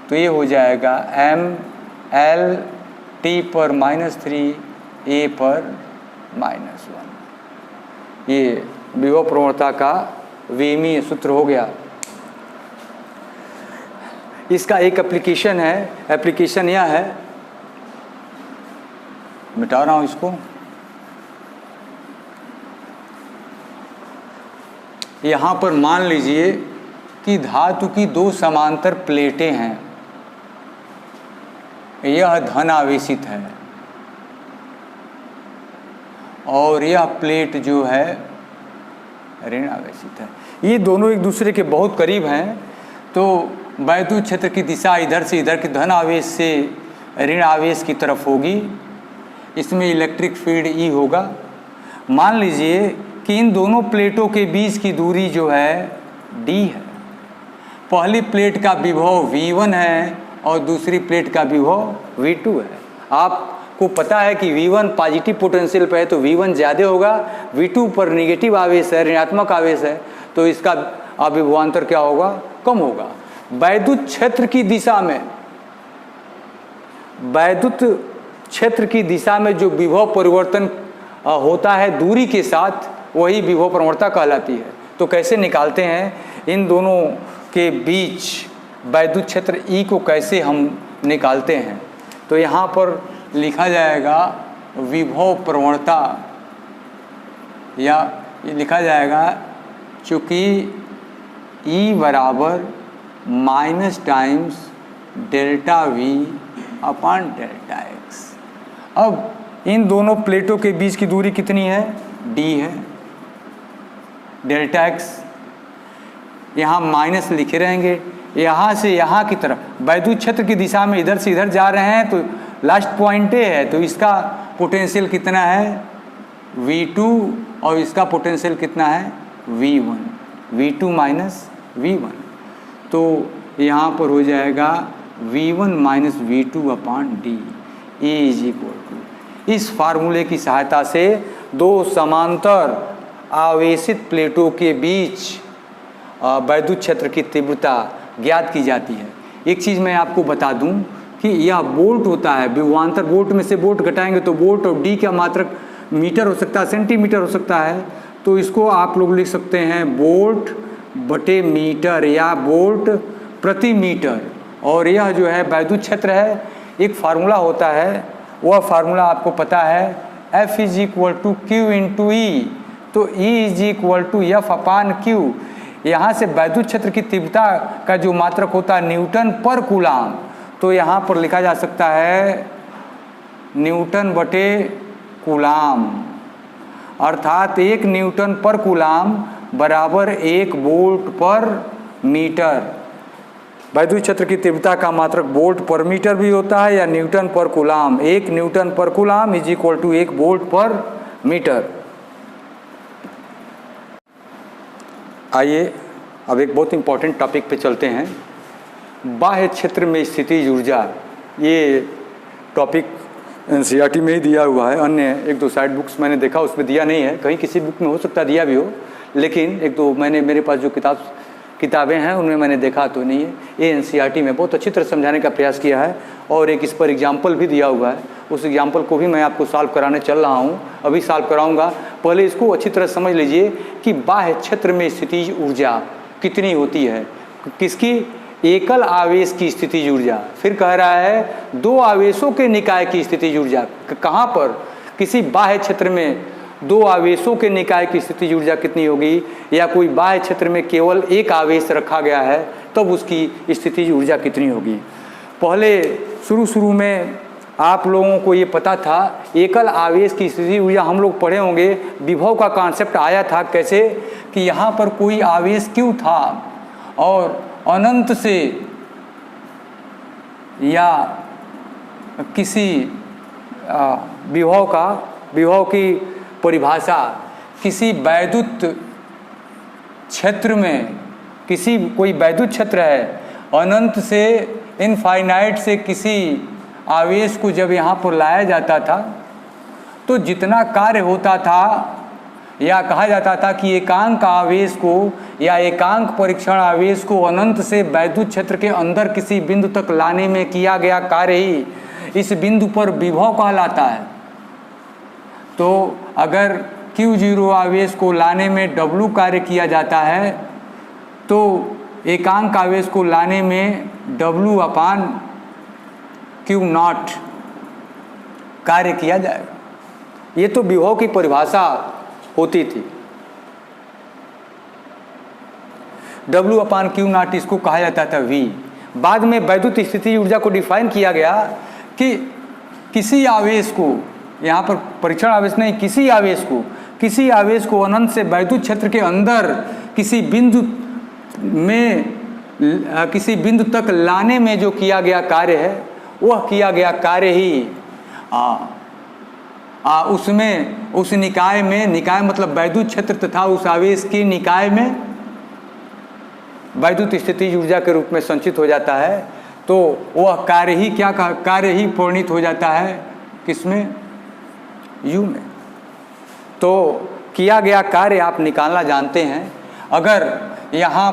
तो ये हो जाएगा M/L T पर -3 A पर -1। ये विभव प्रवणता का विमीय सूत्र हो गया। इसका एक एप्लीकेशन है, एप्लीकेशन यह है, मिटा रहा हूँ इसको, यहाँ पर मान लीजिए कि धातु की दो समांतर प्लेटें हैं, यह धन आवेशित है और यह प्लेट जो है ऋण आवेशित है। ये दोनों एक दूसरे के बहुत करीब हैं, तो वैद्युत क्षेत्र की दिशा इधर से इधर के धन आवेश से ऋण आवेश की तरफ होगी। इसमें इलेक्ट्रिक फील्ड E होगा। मान लीजिए कि इन दोनों प्लेटों के बीच की दूरी जो है D है। पहली प्लेट का विभव V1 है और दूसरी प्लेट का विभव V2 है। आपको पता है कि V1 पॉजिटिव पोटेंशियल पे है तो V1 ज़्यादा होगा, V2 पर नेगेटिव आवेश है, ऋणात्मक आवेश है, तो इसका अविभवांतर क्या होगा? कम होगा। वैद्युत क्षेत्र की दिशा में, वैद्युत क्षेत्र की दिशा में जो विभव परिवर्तन होता है दूरी के साथ, वही विभव प्रवणता कहलाती है। तो कैसे निकालते हैं इन दोनों के बीच वैद्युत क्षेत्र E को कैसे हम निकालते हैं? तो यहाँ पर लिखा जाएगा विभव प्रवणता या ये लिखा जाएगा चूँकि E बराबर minus times delta V upon delta x। अब इन दोनों प्लेटों के बीच की दूरी कितनी है? d है। डेल्टा x यहाँ माइनस लिखे रहेंगे, यहाँ से यहाँ की तरफ वैद्युत क्षेत्र की दिशा में इधर से इधर जा रहे हैं तो लास्ट पॉइंट ए है, तो इसका पोटेंशियल कितना है? V2 और इसका पोटेंशियल कितना है? V1, V2 minus V1। तो यहाँ पर हो जाएगा V1 minus V2 upon D. E is equal to, इस फार्मूले की सहायता से दो समांतर आवेशित प्लेटों के बीच वैद्युत क्षेत्र की तीव्रता ज्ञात की जाती है। एक चीज़ मैं आपको बता दूं कि यह वोल्ट होता है, विभवांतर वोल्ट में से वोल्ट घटाएंगे तो वोल्ट और डी का मात्रक मीटर हो सकता है, सेंटीमीटर हो सकता है, तो इसको आप लोग लिख सकते हैं वोल्ट बटे मीटर या वोल्ट प्रति मीटर। और यह जो है वैद्युत क्षेत्र है, एक फार्मूला होता है, वह फार्मूला आपको पता है F is equal to q into E, तो E is equal to F upon q. यहाँ से वैद्युत क्षेत्र की तीव्रता का जो मात्रक होता है न्यूटन पर कूलाम, तो यहाँ पर लिखा जा सकता है न्यूटन बटे कूलाम, अर्थात 1 न्यूटन पर कूलाम बराबर 1 वोल्ट पर मीटर। वैद्युत क्षेत्र की तीव्रता का मात्रक वोल्ट पर मीटर भी होता है या newton per coulomb. 1 newton per coulomb is equal to 1 volt per metre. आइए अब एक बहुत इंपॉर्टेंट टॉपिक पे चलते हैं, बाह्य क्षेत्र में स्थितिज ऊर्जा। ये टॉपिक एनसीईआरटी में ही दिया हुआ है, अन्य 1-2 साइड बुक्स मैंने देखा उसमें दिया नहीं है, कहीं किसी बुक में हो सकता दिया भी हो, लेकिन 1-2 मैंने मेरे पास जो किताबें हैं उनमें मैंने देखा तो नहीं है। ये एनसीईआरटी में बहुत अच्छी तरह समझाने का प्रयास किया है और एक इस पर एग्जाम्पल भी दिया हुआ है। उस एग्जाम्पल को भी मैं आपको सॉल्व कराने चल रहा हूँ, अभी सॉल्व कराऊंगा। पहले इसको अच्छी तरह समझ लीजिए कि बाह्य क्षेत्र में स्थितिज ऊर्जा कितनी होती है। किसकी? एकल आवेश की स्थितिज ऊर्जा। फिर कह रहा है 2 आवेशों के निकाय की स्थितिज ऊर्जा। कहाँ पर? किसी बाह्य क्षेत्र में 2 आवेशों के निकाय की स्थितिज ऊर्जा कितनी होगी, या कोई बाह्य क्षेत्र में केवल एक आवेश रखा गया है तब उसकी स्थितिज ऊर्जा कितनी होगी। पहले शुरू में आप लोगों को ये पता था, एकल आवेश की स्थितिज ऊर्जा हम लोग पढ़े होंगे, विभव का कॉन्सेप्ट आया था कैसे कि यहाँ पर कोई आवेश क्यों था और अनंत से या किसी विभव की परिभाषा किसी वैद्युत क्षेत्र में, कोई वैद्युत क्षेत्र है, अनंत से इनफाइनाइट से किसी आवेश को जब यहाँ पर लाया जाता था तो जितना कार्य होता था, या कहा जाता था कि एकांक आवेश को या एकांक परीक्षण आवेश को अनंत से वैद्युत क्षेत्र के अंदर किसी बिंदु तक लाने में किया गया कार्य ही इस बिंदु पर विभव कहलाता है। तो अगर Q0 आवेश को लाने में W कार्य किया जाता है तो एकांक आवेश को लाने में W अपान Q0 कार्य किया जाएगा। ये तो विभव की परिभाषा होती थी। W अपान Q0 इसको कहा जाता था V। बाद में वैद्युत स्थितिज ऊर्जा को डिफाइन किया गया कि किसी आवेश को, यहाँ पर परीक्षण आवेश नहीं, किसी आवेश को अनंत से वैद्युत क्षेत्र के अंदर किसी बिंदु तक लाने में जो किया गया कार्य है, वह किया गया कार्य ही उसमें, उस निकाय में, निकाय मतलब वैद्युत क्षेत्र तथा उस आवेश की निकाय में वैद्युत स्थितिज ऊर्जा के रूप में संचित हो जाता है। तो वह कार्य ही कार्य ही परिणित हो जाता है किसमें? U में। तो किया गया कार्य आप निकालना जानते हैं। अगर यहाँ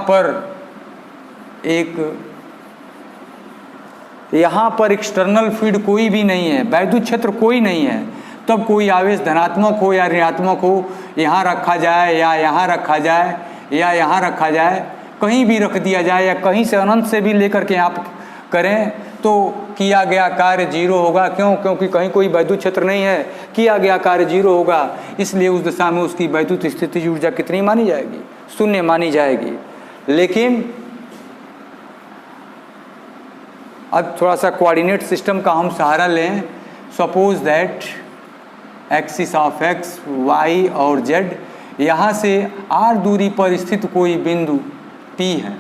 पर एक्सटर्नल फील्ड कोई भी नहीं है, वैद्युत क्षेत्र कोई नहीं है, तब कोई आवेश धनात्मक हो या ऋणात्मक हो, यहाँ रखा जाए या यहाँ रखा जाए या यहाँ रखा जाए, कहीं भी रख दिया जाए या कहीं से अनंत से भी लेकर के आप करें तो किया गया कार्य जीरो होगा। क्यों? क्योंकि कहीं कोई वैद्युत क्षेत्र नहीं है, किया गया कार्य जीरो होगा, इसलिए उस दशा में उसकी वैद्युत स्थितिज ऊर्जा कितनी मानी जाएगी? शून्य मानी जाएगी। लेकिन अब थोड़ा सा कोऑर्डिनेट सिस्टम का हम सहारा लें। Suppose that axis of X, Y और जेड, यहाँ से आर दूरी पर स्थित कोई बिंदु P है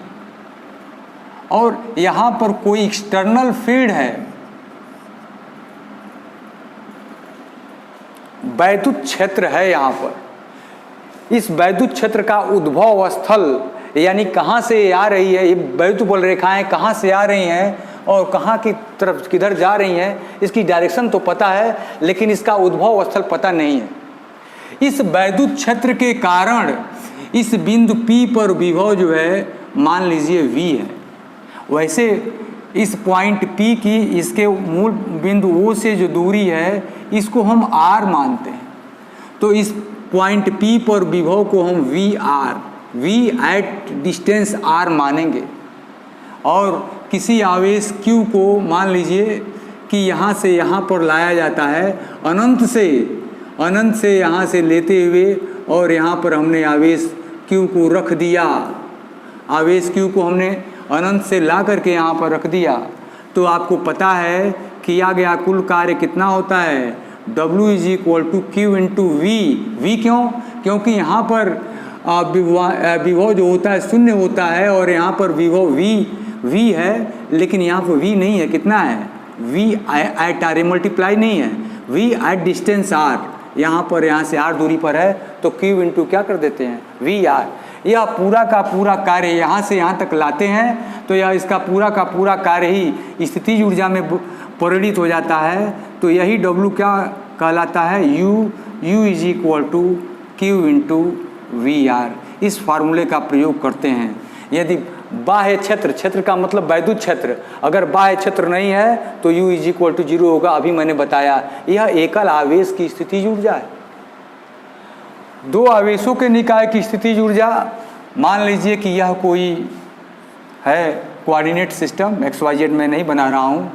और यहाँ पर कोई एक्सटर्नल फील्ड है, वैद्युत क्षेत्र है यहाँ पर। इस वैद्युत क्षेत्र का उद्भव स्थल यानी कहाँ से आ रही है, ये वैद्युत बल रेखाएं कहाँ से आ रही हैं और कहाँ की तरफ किधर जा रही हैं, इसकी डायरेक्शन तो पता है लेकिन इसका उद्भव स्थल पता नहीं है। इस वैद्युत क्षेत्र के कारण इस बिंदु P पर विभव जो है मान लीजिए V है। वैसे इस पॉइंट P की इसके मूल बिंदु O से जो दूरी है इसको हम R मानते हैं, तो इस पॉइंट P पर विभव को हम V एट डिस्टेंस R मानेंगे। और किसी आवेश Q को मान लीजिए कि यहाँ से यहाँ पर लाया जाता है, अनंत से यहाँ से लेते हुए, और यहाँ पर हमने आवेश Q को रख दिया। आवेश Q को हमने अनंत से ला करके यहाँ पर रख दिया, तो आपको पता है किया गया कुल कार्य कितना होता है? W is equal to Q into V क्यों? क्योंकि यहाँ पर विभव जो होता है शून्य होता है और यहाँ पर विभव V है, लेकिन यहाँ पर V नहीं है। कितना है? V एट R, मल्टीप्लाई नहीं है, V एट डिस्टेंस R। यहाँ पर यहाँ से R दूरी पर है तो Q इंटू क्या कर देते हैं? VR। यह पूरा का पूरा कार्य यहाँ से यहाँ तक लाते हैं तो यह इसका पूरा का पूरा कार्य ही स्थितिज ऊर्जा में परिणित हो जाता है। तो यही W क्या कहलाता है? U is equal to Q into VR। इस फार्मूले का प्रयोग करते हैं। यदि बाह्य क्षेत्र का मतलब वैद्युत क्षेत्र, अगर बाह्य क्षेत्र नहीं है तो U इज इक्वल टू 0 होगा। अभी मैंने बताया यह एकल आवेश की स्थितिज ऊर्जा है। दो आवेशों के निकाय की स्थितिज ऊर्जा, मान लीजिए कि यह कोई है कोऑर्डिनेट सिस्टम, XYZ में नहीं बना रहा हूँ।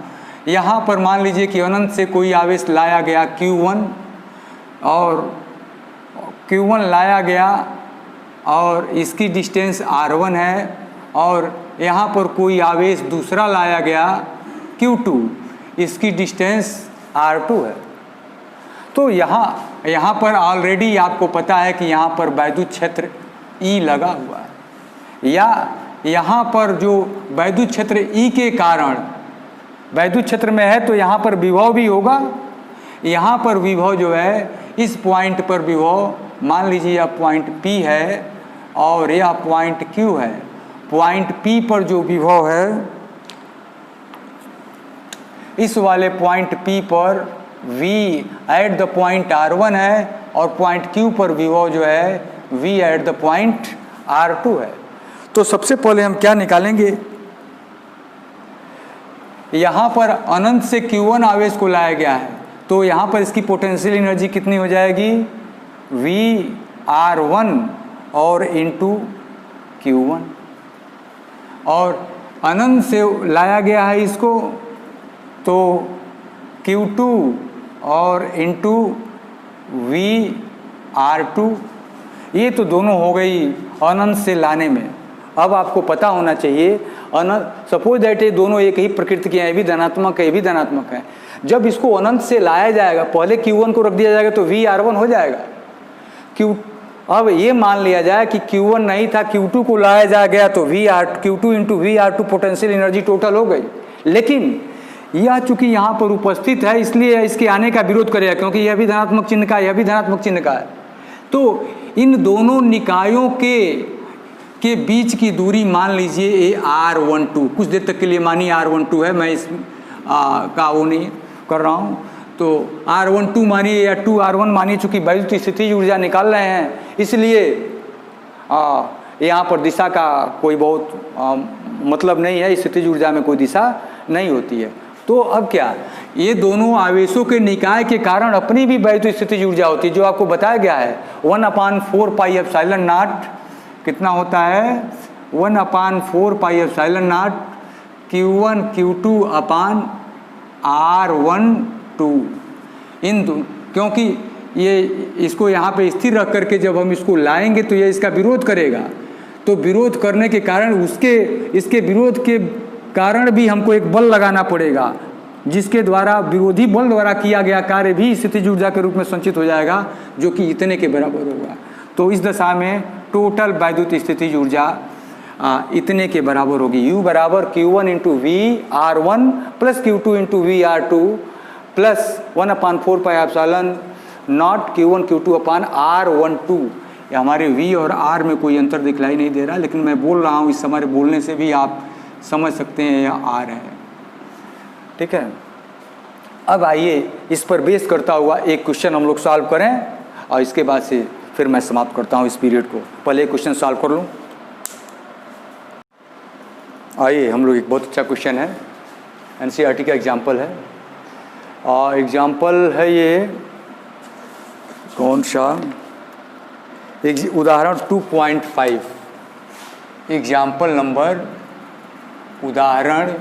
यहाँ पर मान लीजिए कि अनंत से कोई आवेश लाया गया Q1, और Q1 लाया गया और इसकी डिस्टेंस R1 है, और यहाँ पर कोई आवेश दूसरा लाया गया Q2, इसकी डिस्टेंस R2 है। तो यहाँ पर ऑलरेडी आपको पता है कि यहाँ पर वैद्युत क्षेत्र E लगा हुआ है, या यहाँ पर जो वैद्युत क्षेत्र E के कारण वैद्युत क्षेत्र में है तो यहाँ पर विभव भी होगा। यहाँ पर विभव जो है इस पॉइंट पर विभव, मान लीजिए यह पॉइंट P है और यह पॉइंट Q है। पॉइंट P पर जो विभव है, इस वाले पॉइंट P पर V at the point R1 है और पॉइंट Q पर विभव जो है V at the point R2 है। तो सबसे पहले हम क्या निकालेंगे? यहाँ पर अनंत से Q1 आवेश को लाया गया है तो यहाँ पर इसकी पोटेंशियल एनर्जी कितनी हो जाएगी? VR1 और इंटू Q1। और अनंत से लाया गया है इसको तो Q2 और इंटू VR2। ये तो दोनों हो गई अनंत से लाने में। अब आपको पता होना चाहिए अनंत, सपोज दैट ये दोनों एक ही प्रकृति के हैं, ये भी धनात्मक है, ये भी धनात्मक है। जब इसको अनंत से लाया जाएगा, पहले Q1 को रख दिया जाएगा तो VR1 हो जाएगा। अब ये मान लिया जाए कि Q1 नहीं था, Q2 को लाया जा गया तो Q2 into VR2 potential energy total हो गई। लेकिन यह चूंकि यहाँ पर उपस्थित है इसलिए इसके आने का विरोध करेगा, क्योंकि यह भी धनात्मक चिन्ह का है, यह भी धनात्मक चिन्ह का है। तो इन दोनों निकायों के बीच की दूरी मान लीजिए R12, कुछ देर तक के लिए मानिए R12 है, मैं इस का वो नहीं कर रहा हूँ। तो R12 मानिए या 2R1 मानिए, चूँकि वैद्युत स्थितिज ऊर्जा निकाल रहे हैं इसलिए यहाँ पर दिशा का कोई बहुत मतलब नहीं है, स्थितिज ऊर्जा में कोई दिशा नहीं होती है। तो अब क्या, ये दोनों आवेशों के निकाय के कारण अपनी भी वैद्युत स्थितिज ऊर्जा होती है, जो आपको बताया गया है 1/4 पाई एप्सिलॉन नॉट कितना होता है? 1/4 pi epsilon naught Q1 Q2 upon R1 2 इन दो, क्योंकि ये इसको यहाँ पे स्थिर रख करके जब हम इसको लाएंगे तो ये इसका विरोध करेगा, तो विरोध करने के कारण इसके विरोध के कारण भी हमको एक बल लगाना पड़ेगा, जिसके द्वारा विरोधी बल द्वारा किया गया कार्य भी स्थितिज ऊर्जा के रूप में संचित हो जाएगा, जो कि इतने के बराबर होगा। तो इस दशा में टोटल वैद्युत स्थितिज ऊर्जा इतने के बराबर होगी। U बराबर Q1 into V R1 plus Q2 into V R2 plus 1/4 pi epsilon naught Q1 Q2 upon R12। हमारे V और R में कोई अंतर दिखलाई नहीं दे रहा, लेकिन मैं बोल रहा हूँ, इस हमारे बोलने से भी आप समझ सकते हैं यह R है। ठीक है, अब आइए इस पर बेस करता हुआ एक क्वेश्चन हम लोग सॉल्व करें और इसके बाद से फिर मैं समाप्त करता हूँ इस पीरियड को। पहले क्वेश्चन सॉल्व कर लूँ। आइए हम लोग, एक बहुत अच्छा क्वेश्चन है, NCERT का एग्जाम्पल है, और एग्जाम्पल है ये कौन सा, उदाहरण 2.5, एग्जाम्पल नंबर, उदाहरण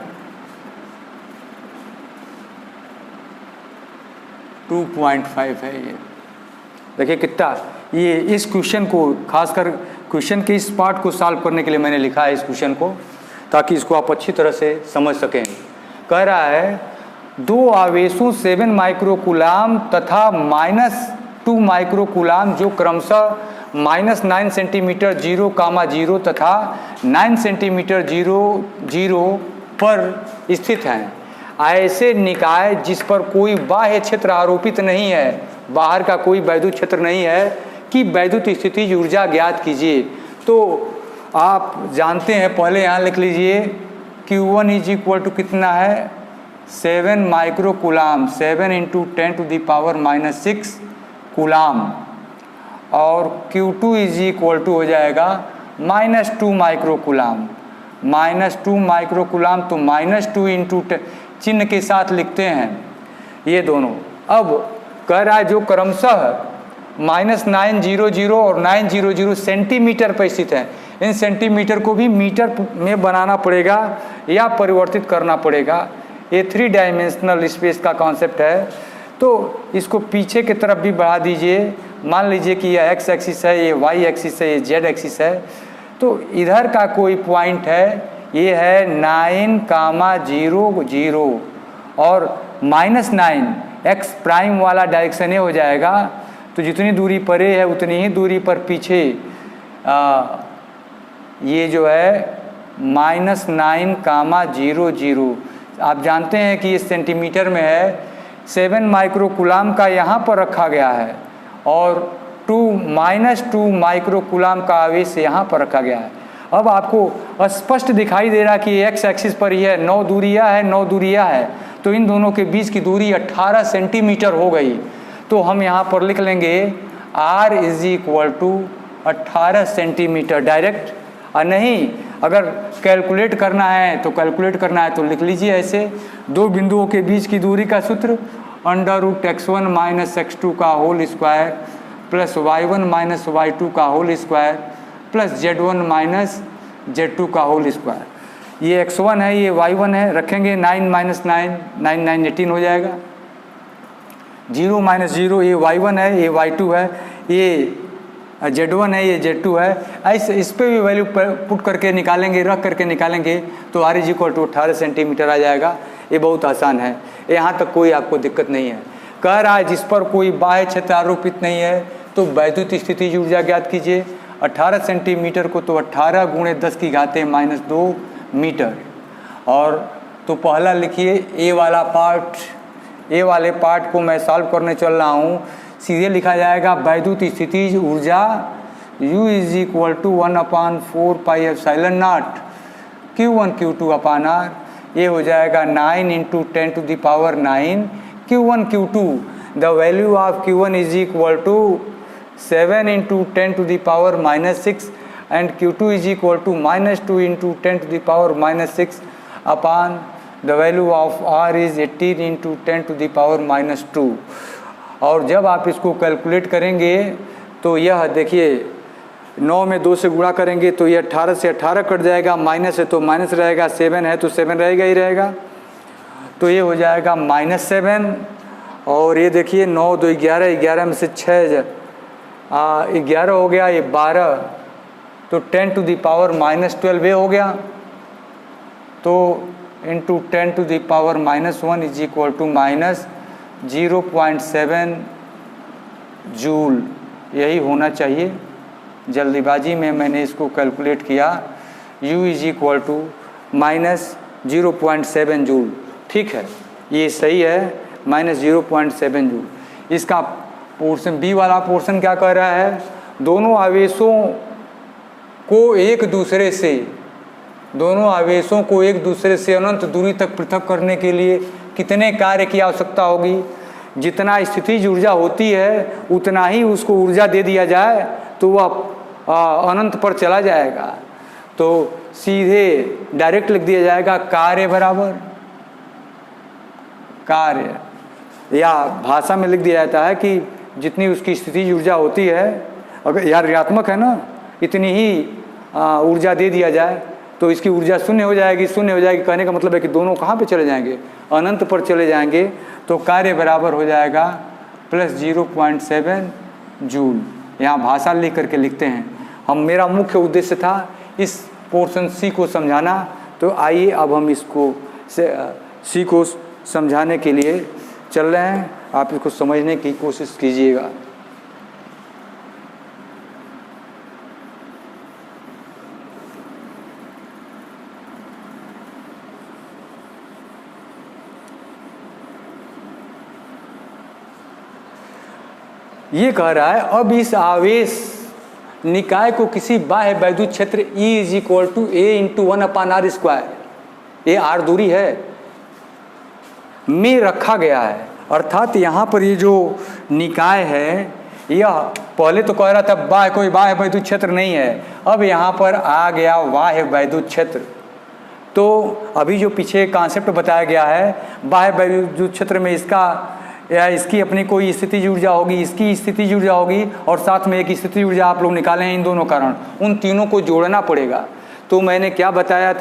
2.5 है ये। देखिए कितना ये, इस क्वेश्चन को खासकर क्वेश्चन के इस पार्ट को सॉल्व करने के लिए मैंने लिखा है इस क्वेश्चन को, ताकि इसको आप अच्छी तरह से समझ सकें। कह रहा है दो आवेशों 7 माइक्रोकूलाम तथा -2 माइक्रोकूलाम जो क्रमशः -9 सेंटीमीटर 0,0 तथा 9 सेंटीमीटर 0,0 पर स्थित हैं। ऐसे निकाय जिस पर कोई बाह्य क्षेत्र आरोपित नहीं है, बाहर का कोई वैद्युत क्षेत्र नहीं है, कि वैद्युत स्थितिज ऊर्जा ज्ञात कीजिए। तो आप जानते हैं, पहले यहाँ लिख लीजिए Q1 इज इक्वल टू कितना है, 7 माइक्रोकूलाम, 7 इंटू 10⁻⁻6 कूलाम, और Q2 इज इक्वल टू हो जाएगा -2 माइक्रोकूलाम, -2 माइक्रोकूलाम, तो -2 इंटू चिन्ह के साथ लिखते हैं ये दोनों। अब कह रहा है जो क्रमशः -900 और 900 सेंटीमीटर पर स्थित है, इन सेंटीमीटर को भी मीटर में बनाना पड़ेगा या परिवर्तित करना पड़ेगा। ये 3 डायमेंशनल स्पेस का कॉन्सेप्ट है, तो इसको पीछे की तरफ भी बढ़ा दीजिए। मान लीजिए कि यह x एक्सिस है, ये y एक्सिस है, ये z एक्सिस है, तो इधर का कोई पॉइंट है, ये है 9,0,0 और -9 x प्राइम वाला डायरेक्शन हो जाएगा। तो जितनी दूरी परे है उतनी ही दूरी पर पीछे ये जो है -9,0,0। आप जानते हैं कि ये सेंटीमीटर में है, 7 माइक्रोकूलाम का यहाँ पर रखा गया है और -2 माइक्रोकूलाम का आवेश यहाँ पर रखा गया है। अब आपको स्पष्ट दिखाई दे रहा कि x एक्सिस पर यह 9 दूरियां है, 9 दूरियां है, तो इन दोनों के बीच की दूरी 18 सेंटीमीटर हो गई। तो हम यहाँ पर लिख लेंगे R is equal to 18 centimetre direct, और नहीं अगर कैलकुलेट करना है तो लिख लीजिए ऐसे, दो बिंदुओं के बीच की दूरी का सूत्र √x1 - x2 का whole square plus y1 - y2 का whole square plus z1 - z2 का होल स्क्वायर। ये x1 है, ये y1 है, रखेंगे 9 - 9 9 9 18 हो जाएगा। 0 - 0 ये y1 है, ये y2 है, ये z1 है, ये z2 है। ऐसे इस पर भी वैल्यू पुट करके निकालेंगे, रख करके निकालेंगे तो R is equal to 18 centimetre आ जाएगा। ये बहुत आसान है, यहाँ तक कोई आपको दिक्कत नहीं है। कह रहा है जिस पर कोई बाह्य क्षेत्र आरोपित नहीं है तो वैद्युत स्थितिज ऊर्जा ज्ञात कीजिए। 18 सेंटीमीटर को तो 18 × 10⁻2 मीटर। और तो पहला लिखिए ए वाला पार्ट, ए वाले पार्ट को मैं सॉल्व करने चल रहा हूँ। सीधे लिखा जाएगा वैद्युत स्थितिज ऊर्जा U is equal to 1/4 pi epsilon naught Q1 Q2 upon R। ये हो जाएगा 9 × 10⁻9 Q1 Q2। The value of Q1 is equal to 7 × 10⁻6 and Q2 is equal to -2 × 10⁻6 upon the value of R is 18 × 10⁻²। और जब आप इसको calculate करेंगे तो यह देखिए 9 में 2 से गुणा करेंगे तो ये 18 से 18 कट जाएगा, माइनस है तो माइनस रहेगा, 7 है तो 7 रहेगा ही रहेगा, तो ये हो जाएगा -7। और ये देखिए 9 2 11, 11 में से 6 11 हो गया, ये 12, तो 10 टू द पावर -12 ये हो गया, तो into 10 to the power -1 is equal to -0.7 joule, यही होना चाहिए। जल्दीबाजी में मैंने इसको कैलकुलेट किया, U is equal to -0.7 joule, ठीक है, ये सही है, -0.7 जूल। इसका पोर्शन बी वाला पोर्शन क्या कह रहा है, दोनों आवेशों को एक दूसरे से अनंत दूरी तक पृथक करने के लिए कितने कार्य की आवश्यकता होगी। जितना स्थितिज ऊर्जा होती है उतना ही उसको ऊर्जा दे दिया जाए तो वह अनंत पर चला जाएगा, तो सीधे डायरेक्ट लिख दिया जाएगा कार्य बराबर कार्य, या भाषा में लिख दिया जाता है कि जितनी उसकी स्थितिज ऊर्जा होती है, अगर यार ऋणात्मक है ना, इतनी ही ऊर्जा दे दिया जाए तो इसकी ऊर्जा शून्य हो जाएगी। कहने का मतलब है कि दोनों कहाँ पे चले जाएंगे, अनंत पर चले जाएंगे, तो कार्य बराबर हो जाएगा +0.7 जूल। यहाँ भाषा लिख करके लिखते हैं। मेरा मुख्य उद्देश्य था इस पोर्शन सी को समझाना, तो आइए अब हम इसको सी को समझाने के लिए चल रहे हैं। आप इसको समझने की कोशिश कीजिएगा। ये कह रहा है अब इस आवेश निकाय को किसी बाह्य वैद्युत क्षेत्र E is equal to A/1/r², ये r दूरी है, में रखा गया है। अर्थात यहाँ पर ये जो निकाय है, यह पहले तो कह रहा था कोई बाह्य वैद्युत क्षेत्र नहीं है, अब यहाँ पर आ गया बाह्य वैद्युत क्षेत्र। तो अभी जो पीछे कॉन्सेप्ट बताया गया है, बाह्य वैद्युत क्षेत्र में इसका या इसकी अपनी कोई स्थितिज ऊर्जा होगी, इसकी स्थितिज ऊर्जा होगी, और साथ में एक स्थितिज ऊर्जा आप लोग निकाले हैं इन दोनों कारण, उन तीनों को जोड़ना पड़ेगा। तो मैंने क्या बताया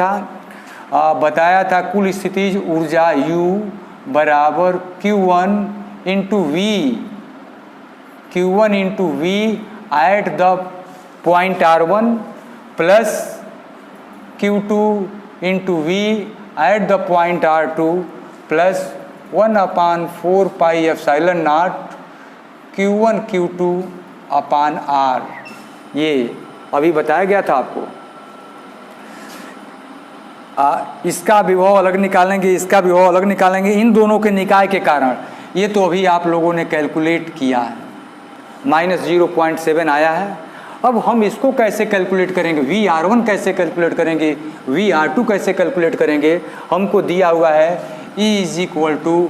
था, कुल स्थितिज ऊर्जा U बराबर Q1 into V at the point R1 plus Q2 into V at the point R2 plus 1/4 pi epsilon naught Q1 Q2 upon R। ये अभी बताया गया था आपको। इसका विभव अलग निकालेंगे, इसका विभव अलग निकालेंगे, इन दोनों के निकाय के कारण। ये तो अभी आप लोगों ने कैलकुलेट किया है, -0.7 आया है। अब हम इसको कैसे कैलकुलेट करेंगे, VR1 कैसे कैलकुलेट करेंगे, VR2 कैसे कैलकुलेट करेंगे। हमको दिया हुआ है E is equal to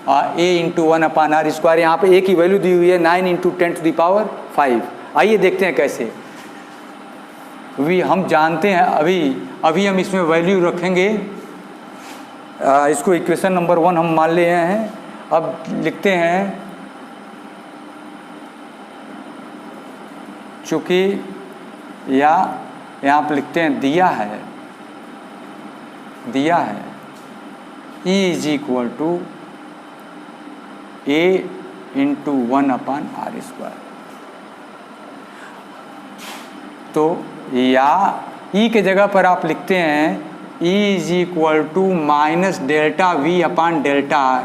A/1/r²। यहाँ पे A की वैल्यू दी हुई है 9 × 10⁵ आइए देखते हैं कैसे। हम जानते हैं, अभी हम इसमें वैल्यू रखेंगे। इसको इक्वेशन नंबर 1 हम मान लिए हैं। अब लिखते हैं, चूँकि यहाँ पर लिखते हैं दिया है E is equal to A/1/r²। तो या E के जगह पर आप लिखते हैं E is equal to -ΔV/ΔR।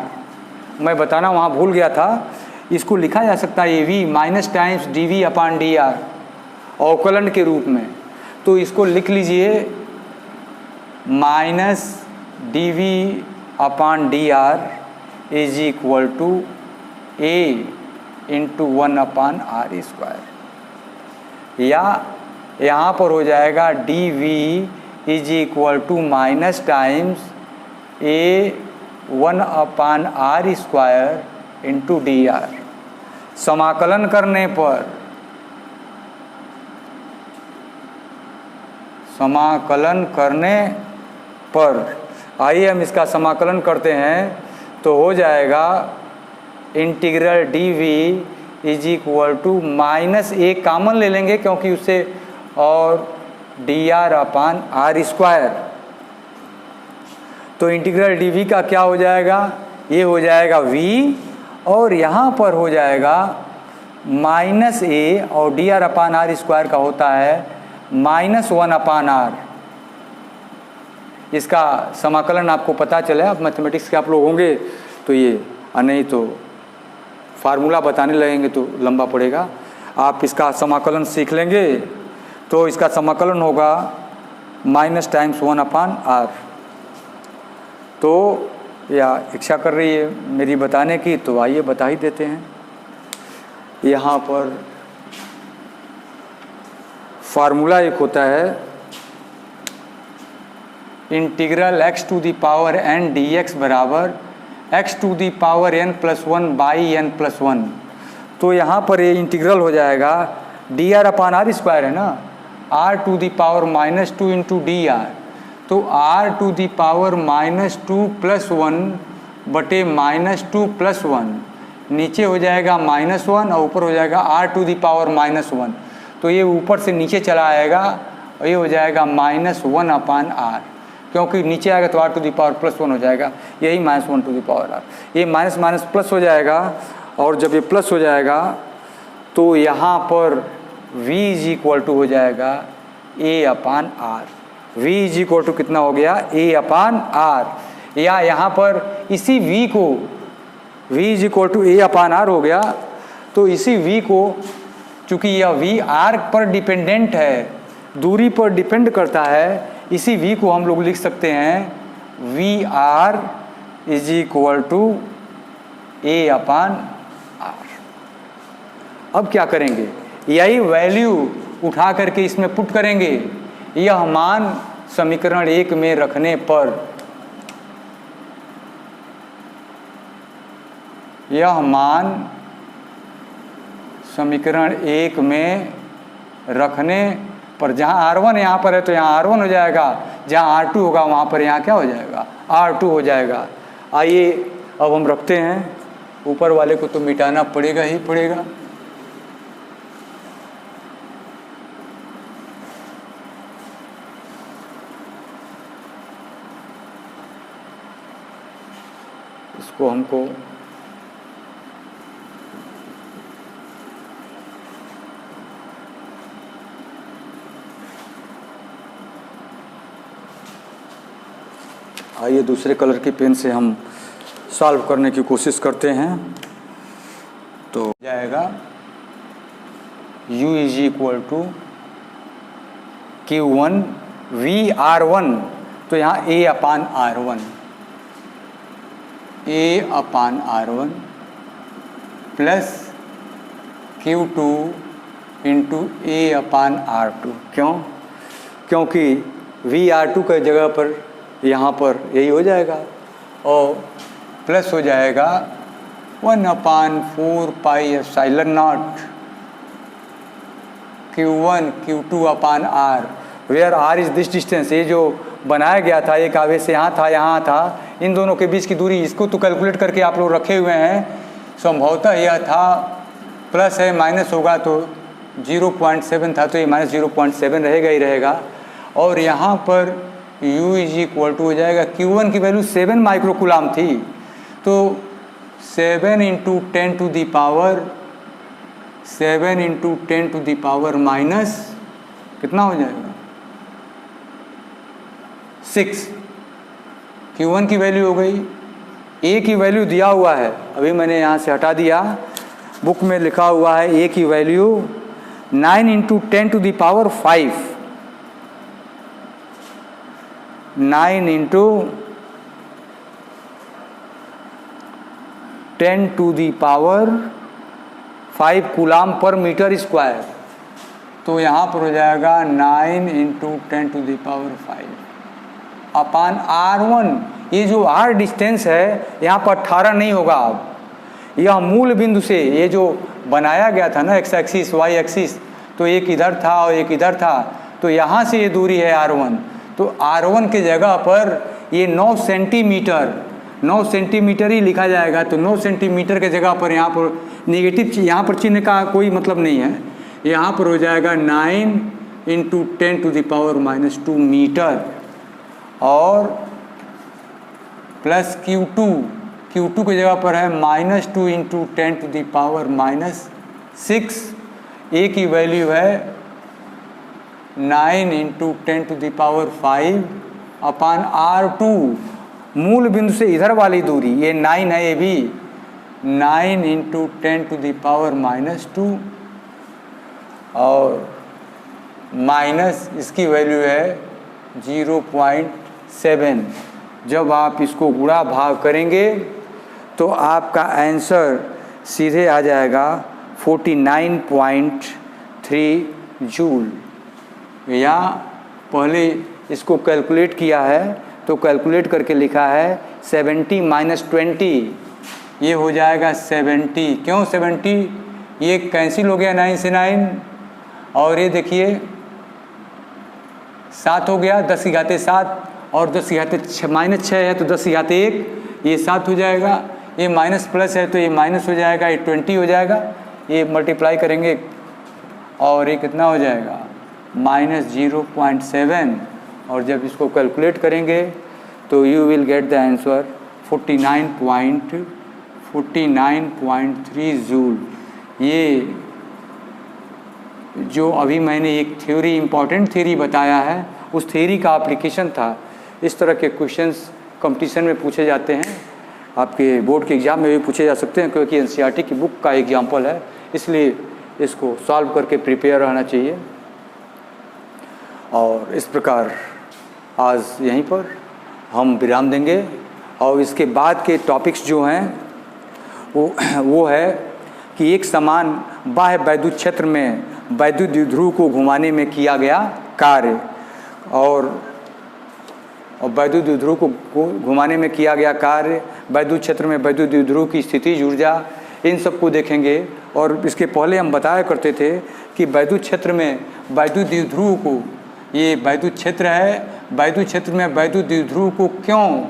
मैं बताना वहाँ भूल गया था, इसको लिखा जा सकता है ये V -dV/dr अवकलन के रूप में। तो इसको लिख लीजिए -dV/dr is equal to A/1/r², या यहाँ पर हो जाएगा dV is equal to minus times A/1/r² into dr। समाकलन करने पर आइए हम इसका समाकलन करते हैं, तो हो जाएगा integral dV is equal to -A common ले लेंगे क्योंकि उससे और dr/r²। तो इंटीग्रल dv का क्या हो जाएगा, ये हो जाएगा v, और यहाँ पर हो जाएगा -a, और dr/r² का होता है -1/r। इसका समाकलन आपको पता चला, आप मैथमेटिक्स के आप लोग होंगे तो ये, नहीं तो फार्मूला बताने लगेंगे तो लंबा पड़ेगा। आप इसका समाकलन सीख लेंगे तो इसका समाकलन होगा -1/r। तो या इच्छा कर रही है मेरी बताने की, तो आइए बता ही देते हैं। यहाँ पर फार्मूला एक होता है इंटीग्रल x⁴n dx बराबर x⁴n+1/n+1। तो यहाँ पर ये इंटीग्रल हो जाएगा dr/r² है ना, r⁻² -2 × dr। तो r⁻² -2 + 1/-2 + 1, नीचे हो जाएगा -1 और ऊपर हो जाएगा r⁻⁻1। तो ये ऊपर से नीचे चला आएगा और ये हो जाएगा -1/r, क्योंकि नीचे आएगा तो r⁻+1 हो जाएगा, यही -1/r। ये माइनस माइनस प्लस हो जाएगा, और जब ये प्लस हो जाएगा तो यहाँ पर v = हो जाएगा a/r। v = कितना हो गया, a/r। या यहाँ पर इसी v को, v = a/r हो गया, तो इसी v को, चूँकि यह v r पर डिपेंडेंट है, दूरी पर डिपेंड करता है, इसी v को हम लोग लिख सकते हैं vr = a/r। अब क्या करेंगे, यही वैल्यू उठा करके इसमें पुट करेंगे। यह मान समीकरण 1 में रखने पर, यह मान समीकरण 1 में रखने पर, जहाँ r1 यहाँ पर है तो यहाँ r1 हो जाएगा, जहाँ r2 होगा वहाँ पर यहाँ क्या हो जाएगा, r2 हो जाएगा। आइए अब हम रखते हैं, ऊपर वाले को तो मिटाना पड़ेगा ही पड़ेगा। इसको हमको आइए दूसरे कलर की पेन से हम सॉल्व करने की कोशिश करते हैं। तो जाएगा u = q1 vr1, तो यहाँ a/r1 प्लस q2 × a/r2। क्यों, क्योंकि vr2 की जगह पर यहाँ पर यही हो जाएगा, और प्लस हो जाएगा 1/4πε0 q1 q2/r, where r is this distance. ये जो बनाया गया था, एक आवेश यहाँ था, यहाँ था, इन दोनों के बीच की दूरी, इसको तो कैलकुलेट करके आप लोग रखे हुए हैं। संभवतः यह था, प्लस है माइनस होगा तो 0.7 था, तो ये -0.7 रहेगा ही रहेगा। और यहाँ पर u = हो जाएगा, q1 की वैल्यू 7 माइक्रोकूलम थी, तो 7 × 10⁻⁻, कितना हो जाएगा 6। q1 की वैल्यू हो गई, a की वैल्यू दिया हुआ है, अभी मैंने यहाँ से हटा दिया, बुक में लिखा हुआ है a की वैल्यू 9 × 10⁵, 9 × 10⁵ कूलाम पर मीटर स्क्वायर। तो यहाँ पर हो जाएगा 9 × 10⁵/r1। ये जो r डिस्टेंस है यहाँ पर 18 नहीं होगा। अब यह मूल बिंदु से, ये जो बनाया गया था ना x एक्सिस y एक्सिस, तो एक इधर था और एक इधर था, तो यहाँ से ये दूरी है r1। तो r1 के जगह पर ये 9 सेंटीमीटर ही लिखा जाएगा। तो 9 सेंटीमीटर के जगह पर यहाँ पर नेगेटिव, यहाँ पर चिन्ह का कोई मतलब नहीं है, यहाँ पर हो जाएगा 9 इंटू 10⁻⁻² मीटर और प्लस Q2 की जगह पर है -2 इंटू 10⁻⁻6। ए की वैल्यू है 9 इंटू 10⁵ अपान R2। मूल बिंदु से इधर वाली दूरी ये 9 है, ये भी 9 इंटू 10⁻⁻² और माइनस इसकी वैल्यू है 0.7। जब आप इसको गुणा भाग करेंगे तो आपका आंसर सीधे आ जाएगा 49.3 जूल। या पहले इसको कैलकुलेट किया है तो कैलकुलेट करके लिखा है 70 - 20, ये हो जाएगा 70। क्यों 70? ये कैंसिल हो गया 9 से 9 और ये देखिए 7 हो गया, 10⁻7 और 10⁻6 है तो 10⁻1 ये 7 हो जाएगा। ये माइनस प्लस है तो ये माइनस हो जाएगा, ये 20 हो जाएगा। ये मल्टीप्लाई करेंगे और ये कितना हो जाएगा -0.7 और जब इसको कैलकुलेट करेंगे तो you will get the answer 49.3 joule. ये जो अभी मैंने एक थ्योरी, इम्पॉर्टेंट थ्योरी बताया है, उस थ्योरी का एप्लीकेशन था। इस तरह के क्वेश्चंस कंपटीशन में पूछे जाते हैं, आपके बोर्ड के एग्ज़ाम में भी पूछे जा सकते हैं, क्योंकि एनसीईआरटी की बुक का एग्जाम्पल है, इसलिए इसको सॉल्व करके प्रिपेयर रहना चाहिए। और इस प्रकार आज यहीं पर हम विराम देंगे और इसके बाद के टॉपिक्स जो हैं वो है कि एक समान बाह्य वैद्युत क्षेत्र में वैद्युत द्विध्रुव को घुमाने में किया गया कार्य और वैद्युत द्विध्रुव को घुमाने में किया गया कार्य, वैद्युत क्षेत्र में वैद्युत द्विध्रुव की स्थितिज ऊर्जा, इन सब को देखेंगे। और इसके पहले हम बताया करते थे कि वैद्युत क्षेत्र में वैद्युत द्विध्रुव को, ये वैद्युत क्षेत्र है, वैद्युत क्षेत्र में वैद्युत द्विध्रुव को क्यों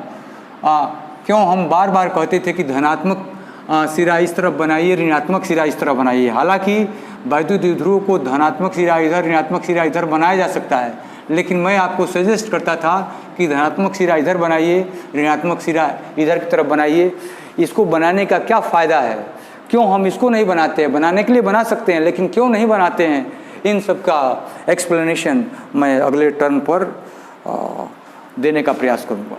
हम बार बार कहते थे कि धनात्मक सिरा इस तरफ बनाइए, ऋणात्मक सिरा इस तरफ बनाइए। हालांकि वैद्युत द्विध्रुव को धनात्मक सिरा इधर, ऋणात्मक सिरा इधर बनाया जा सकता है, लेकिन मैं आपको सजेस्ट करता था कि धनात्मक सिरा इधर बनाइए, ऋणात्मक सिरा इधर की तरफ बनाइए। इसको बनाने का क्या फ़ायदा है, क्यों हम इसको नहीं बनाते हैं? बनाने के लिए बना सकते हैं, लेकिन क्यों नहीं बनाते हैं, इन सब का एक्सप्लेनेशन मैं अगले टर्न पर देने का प्रयास करूँगा।